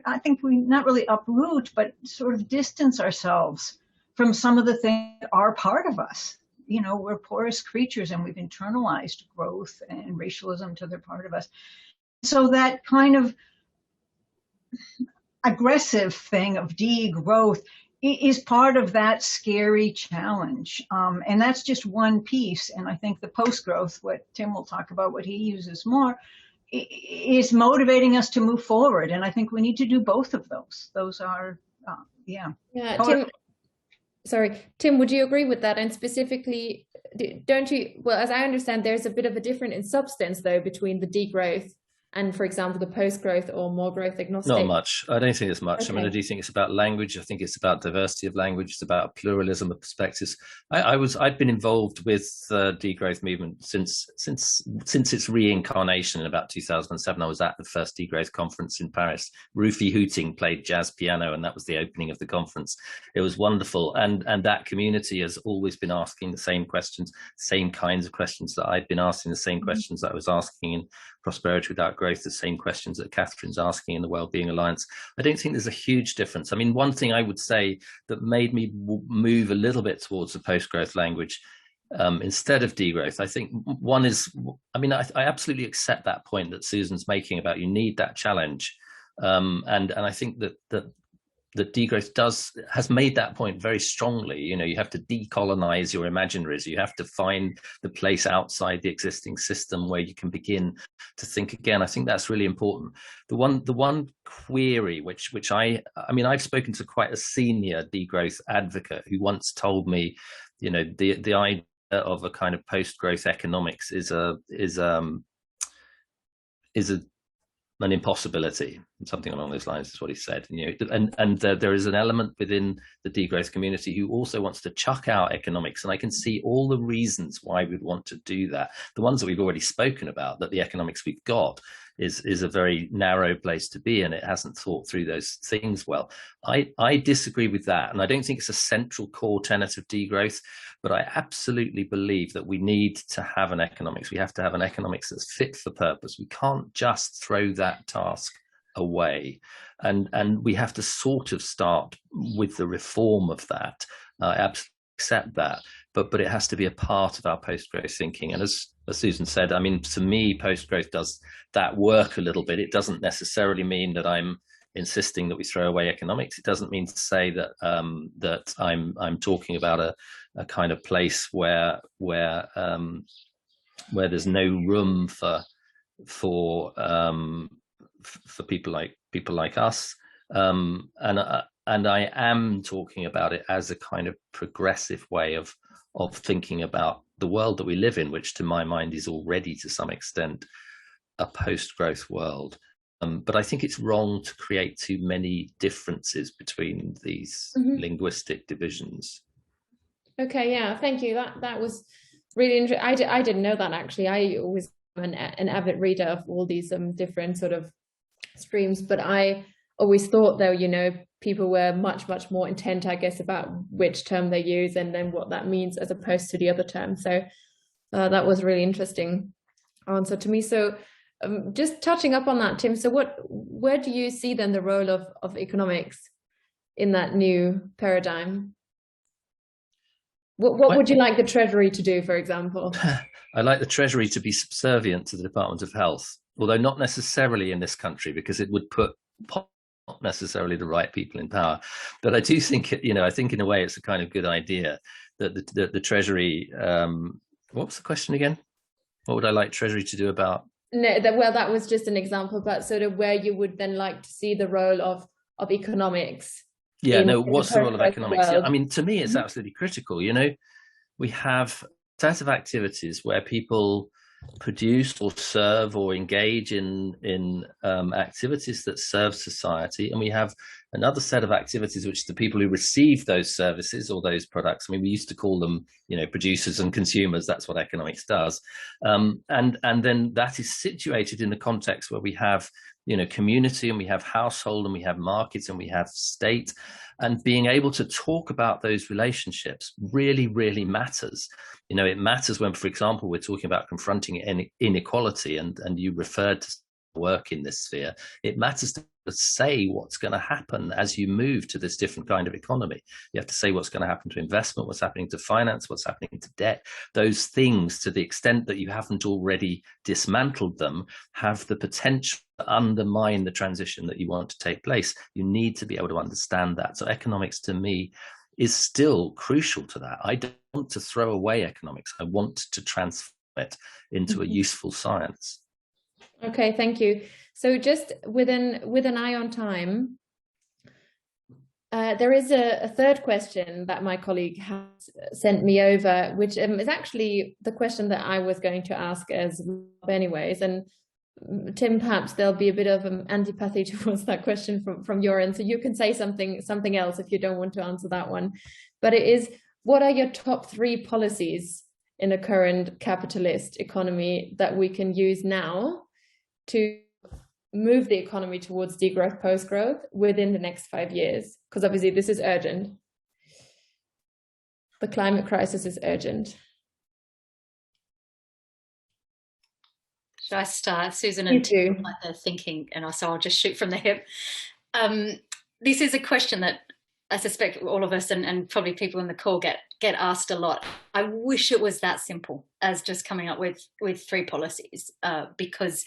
I think we not really uproot, but sort of distance ourselves from some of the things that are part of us. We're porous creatures and we've internalized growth and racialism to their part of us. So that kind of aggressive thing of degrowth is part of that scary challenge. And that's just one piece. And I think the post-growth, what Tim will talk about, what he uses more, is motivating us to move forward. And I think we need to do both of those. Those are, yeah. Yeah, Tim, would you agree with that? And specifically, don't you, well, as I understand, there's a bit of a difference in substance, though, between the degrowth and, for example, the post-growth or more growth agnostic? Not much. I don't think it's much. Okay. I mean, I do think it's about language. I think it's about diversity of language. It's about pluralism of perspectives. I've been involved with the degrowth movement since its reincarnation in about 2007. I was at the first degrowth conference in Paris. Rufi Hooting played jazz piano, and that was the opening of the conference. It was wonderful. And that community has always been asking the same questions, same kinds of questions that I'd been asking, the same questions that I was asking in Prosperity Without Growth, the same questions that Katherine's asking in the Wellbeing Alliance. I don't think there's a huge difference. I mean, one thing I would say that made me move a little bit towards the post-growth language instead of degrowth, I think one is, I mean, I absolutely accept that point that Susan's making about you need that challenge. And I think that degrowth has made that point very strongly. You have to decolonize your imaginaries. You have to find the place outside the existing system where you can begin to think again. I think that's really important. The one query which I mean, I've spoken to quite a senior degrowth advocate who once told me, the idea of a kind of post-growth economics is an impossibility, something along those lines is what he said. And there is an element within the degrowth community who also wants to chuck out economics, and I can see all the reasons why we'd want to do that. The ones that we've already spoken about, that the economics we've got is a very narrow place to be, and it hasn't thought through those things well. I disagree with that, and I don't think it's a central core tenet of degrowth, but I absolutely believe that we need to have an economics. We have to have an economics that's fit for purpose. We can't just throw that task away, and we have to sort of start with the reform of that. I absolutely accept that, but it has to be a part of our post-growth thinking. And as Susan said, I mean, to me, post-growth does that work a little bit. It doesn't necessarily mean that I'm insisting that we throw away economics. It doesn't mean to say that that I'm talking about a kind of place where there's no room for people like us. And I am talking about it as a kind of progressive way of thinking about the world that we live in, which to my mind is already to some extent a post-growth world. But I think it's wrong to create too many differences between these linguistic divisions. Okay, yeah, thank you. That was really interesting. I didn't know that, actually. I always am an avid reader of all these different sort of streams, but I always thought, though, people were much more intent, I guess, about which term they use and then what that means as opposed to the other term. So that was really interesting answer to me. So just touching up on that, Tim, so where do you see then the role of economics in that new paradigm? What would you like the Treasury to do, for example? I'd like the Treasury to be subservient to the Department of Health, although not necessarily in this country, because it would put not necessarily the right people in power. But I do think, I think in a way it's a kind of good idea that the Treasury, what was the question again? What would I like Treasury to do about? No, that was just an example, but sort of where you would then like to see the role of economics. Yeah, no, what's the role of economics? Yeah, I mean, to me, it's absolutely critical. We have a set of activities where people produce or serve or engage in activities that serve society, and we have another set of activities which the people who receive those services or those products, I mean, we used to call them producers and consumers. That's what economics does, and then that is situated in the context where we have community, and we have household, and we have markets, and we have state, and being able to talk about those relationships really, really matters. It matters when, for example, we're talking about confronting inequality, and you referred to work in this sphere. It matters to say what's going to happen as you move to this different kind of economy. You have to say what's going to happen to investment, what's happening to finance, what's happening to debt. Those things, to the extent that you haven't already dismantled them, have the potential to undermine the transition that you want to take place. You need to be able to understand that. So economics, to me, is still crucial to that. I don't want to throw away economics. I want to transform it into a useful science. Okay, thank you. So just with an eye on time, there is a third question that my colleague has sent me over, which is actually the question that I was going to ask as well anyways. And Tim, perhaps there'll be a bit of antipathy towards that question from your end, so you can say something else if you don't want to answer that one. But it is, what are your top 3 policies in a current capitalist economy that we can use now to move the economy towards degrowth, post-growth within the next 5 years? Because obviously this is urgent. The climate crisis is urgent. Should I start, Susan? And thinking, and also I'll just shoot from the hip. This is a question that I suspect all of us and probably people in the call get asked a lot. I wish it was that simple as just coming up with 3 policies, because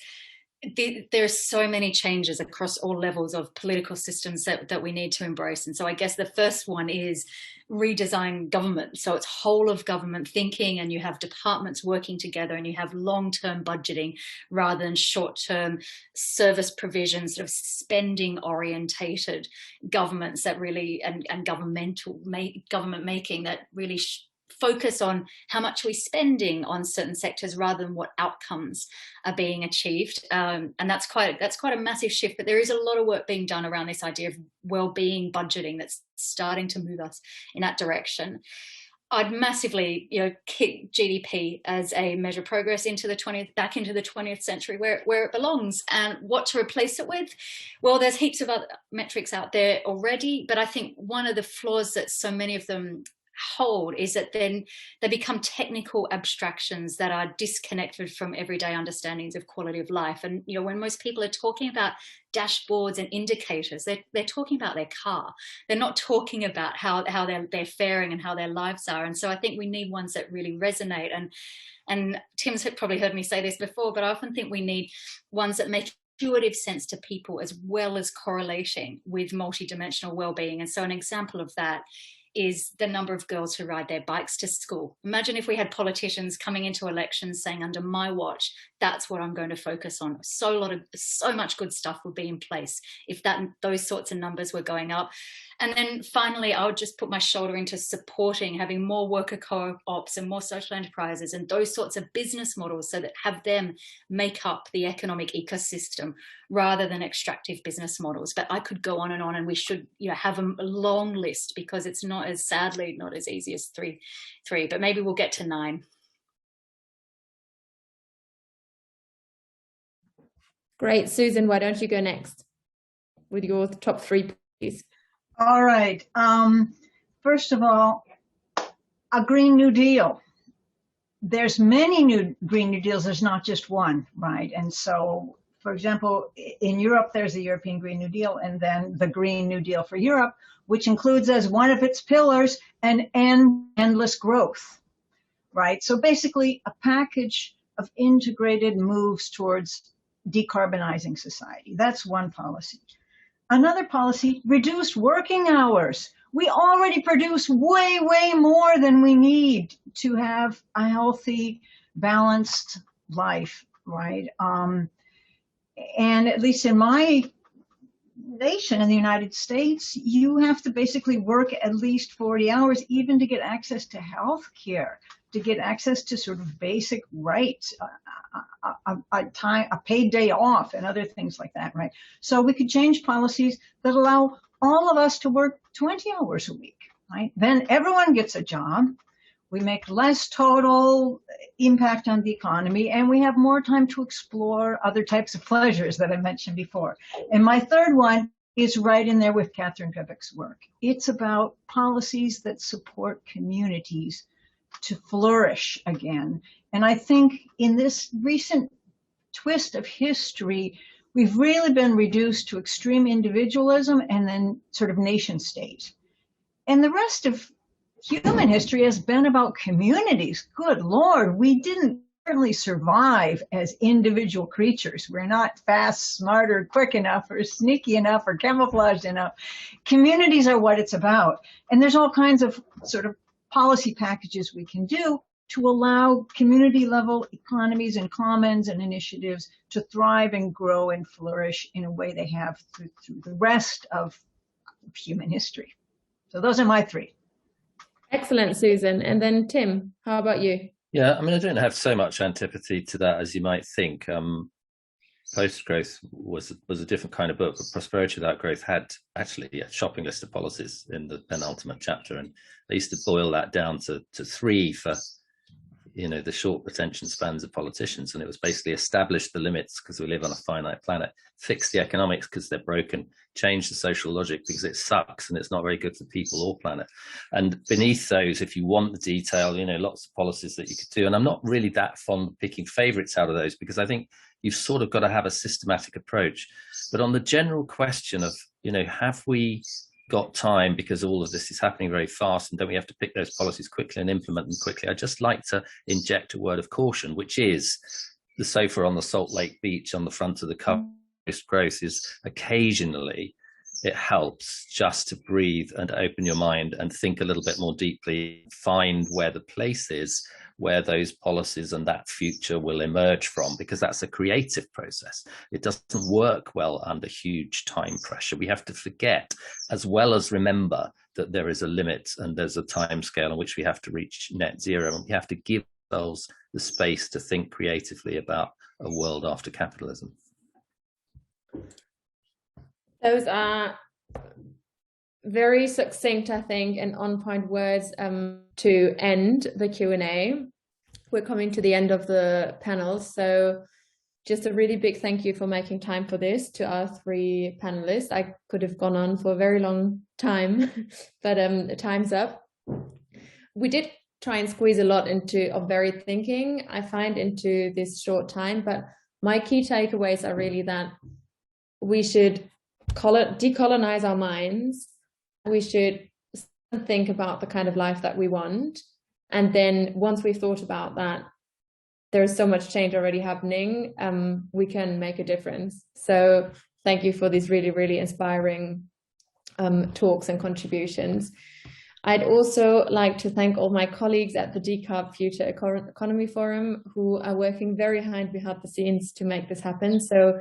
there are so many changes across all levels of political systems that we need to embrace. And so I guess the first one is redesign government. So it's whole of government thinking, and you have departments working together, and you have long-term budgeting rather than short-term service provision, sort of spending orientated governments that really, and government making that really focus on how much we're spending on certain sectors rather than what outcomes are being achieved, and that's quite a massive shift. But there is a lot of work being done around this idea of well-being budgeting that's starting to move us in that direction. I'd massively, kick GDP as a measure of progress back into the 20th century where it belongs. And what to replace it with? Well, there's heaps of other metrics out there already, but I think one of the flaws that so many of them hold is that then they become technical abstractions that are disconnected from everyday understandings of quality of life. And when most people are talking about dashboards and indicators, they're talking about their car. They're not talking about how they're faring and how their lives are. And so I think we need ones that really resonate. And Tim's probably heard me say this before, but I often think we need ones that make intuitive sense to people as well as correlating with multidimensional well-being. And so an example of that is the number of girls who ride their bikes to school. Imagine if we had politicians coming into elections saying, under my watch, that's what I'm going to focus on. So much good stuff would be in place if those sorts of numbers were going up. And then finally, I would just put my shoulder into supporting having more worker co-ops and more social enterprises and those sorts of business models, so that have them make up the economic ecosystem rather than extractive business models. But I could go on, and we should have a long list, because it's not as easy as three, but maybe we'll get to 9. Great. Susan, why don't you go next with your top 3, please? All right. First of all, a Green New Deal. there's many Green New Deals. There's not just one, right? And so, for example, in Europe, there's the European Green New Deal, and then the Green New Deal for Europe, which includes as one of its pillars an endless growth, right? So basically a package of integrated moves towards decarbonizing society. That's one policy. Another policy, reduced working hours. We already produce way, way more than we need to have a healthy, balanced life, right? And at least in my nation, in the United States, you have to basically work at least 40 hours even to get access to health care, to get access to sort of basic rights, a paid day off and other things like that, right? So we could change policies that allow all of us to work 20 hours a week, right? Then everyone gets a job. We make less total impact on the economy, and we have more time to explore other types of pleasures that I mentioned before. And my third one is right in there with Katherine Trebeck's work. It's about policies that support communities to flourish again. And I think in this recent twist of history, we've really been reduced to extreme individualism and then sort of nation state. And the rest of human history has been about communities. Good Lord, we didn't certainly survive as individual creatures. We're not fast, smart, or quick enough, or sneaky enough, or camouflaged enough. Communities are what it's about. And there's all kinds of sort of policy packages we can do to allow community level economies and commons and initiatives to thrive and grow and flourish in a way they have through the rest of human history. So those are my three. Excellent, Susan. And then Tim, how about you? Yeah, I mean, I don't have so much antipathy to that as you might think. Postgrowth was a different kind of book, but Prosperity Without Growth had actually a shopping list of policies in the penultimate chapter, and they used to boil that down to three for, you know, the short retention spans of politicians. And it was basically establish the limits because we live on a finite planet, fix the economics because they're broken, change the social logic because it sucks and it's not very good for people or planet. And beneath those, if you want the detail, you know, lots of policies that you could do. And I'm not really that fond of picking favorites out of those because I think you've sort of got to have a systematic approach. But on the general question of, you know, have we got time because all of this is happening very fast and don't we have to pick those policies quickly and implement them quickly? I'd just like to inject a word of caution, which is the sofa on the Salt Lake Beach on the front of the cover. Growth is occasionally it helps just to breathe and open your mind and think a little bit more deeply, find where the place is where those policies and that future will emerge from, because that's a creative process. It doesn't work well under huge time pressure. We have to forget as well as remember that there is a limit and there's a time scale on which we have to reach net zero, and we have to give ourselves the space to think creatively about a world after capitalism. Those are very succinct, I think, and on-point words to end the Q&A. We're coming to the end of the panel, so just a really big thank you for making time for this to our three panelists. I could have gone on for a very long time, but time's up. We did try and squeeze a lot of varied thinking, I find, into this short time, but my key takeaways are really that we should decolonize our minds. We should think about the kind of life that we want. And then once we've thought about that, there's so much change already happening. We can make a difference. So thank you for these really, really inspiring talks and contributions. I'd also like to thank all my colleagues at the Decarb Future Economy Forum who are working very hard behind the scenes to make this happen. So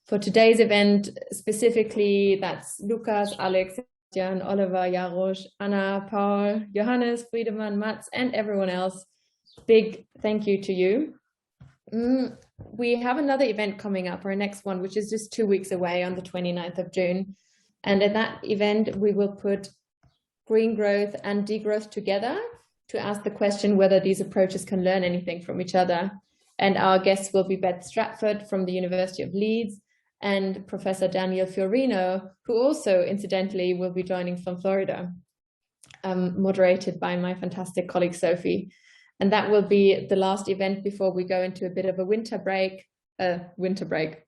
for today's event specifically, that's Lukas, Alex, Jan, Oliver, Jarosz, Anna, Paul, Johannes, Friedemann, Mats, and everyone else. Big thank you to you. We have another event coming up, our next one, which is just 2 weeks away on the 29th of June. And at that event, we will put green growth and degrowth together to ask the question whether these approaches can learn anything from each other. And our guests will be Beth Stratford from the University of Leeds and Professor Daniel Fiorino, who also incidentally will be joining from Florida, moderated by my fantastic colleague Sophie. And that will be the last event before we go into a bit of a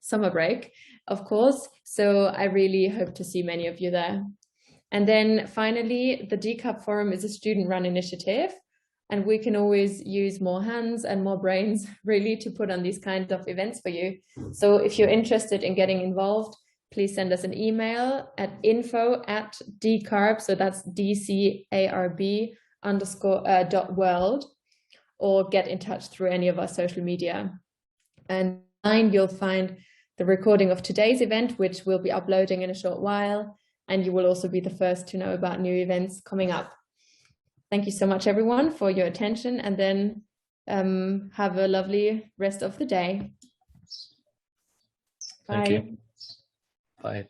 summer break, of course. So I really hope to see many of you there. And then finally, the Decup Forum is a student-run initiative, and we can always use more hands and more brains really to put on these kinds of events for you. So if you're interested in getting involved, please send us an email at info@decarb, so that's DCARB_.world, or get in touch through any of our social media. And online you'll find the recording of today's event, which we'll be uploading in a short while, and you will also be the first to know about new events coming up. Thank you so much, everyone, for your attention, and then have a lovely rest of the day. Bye. Thank you. Bye.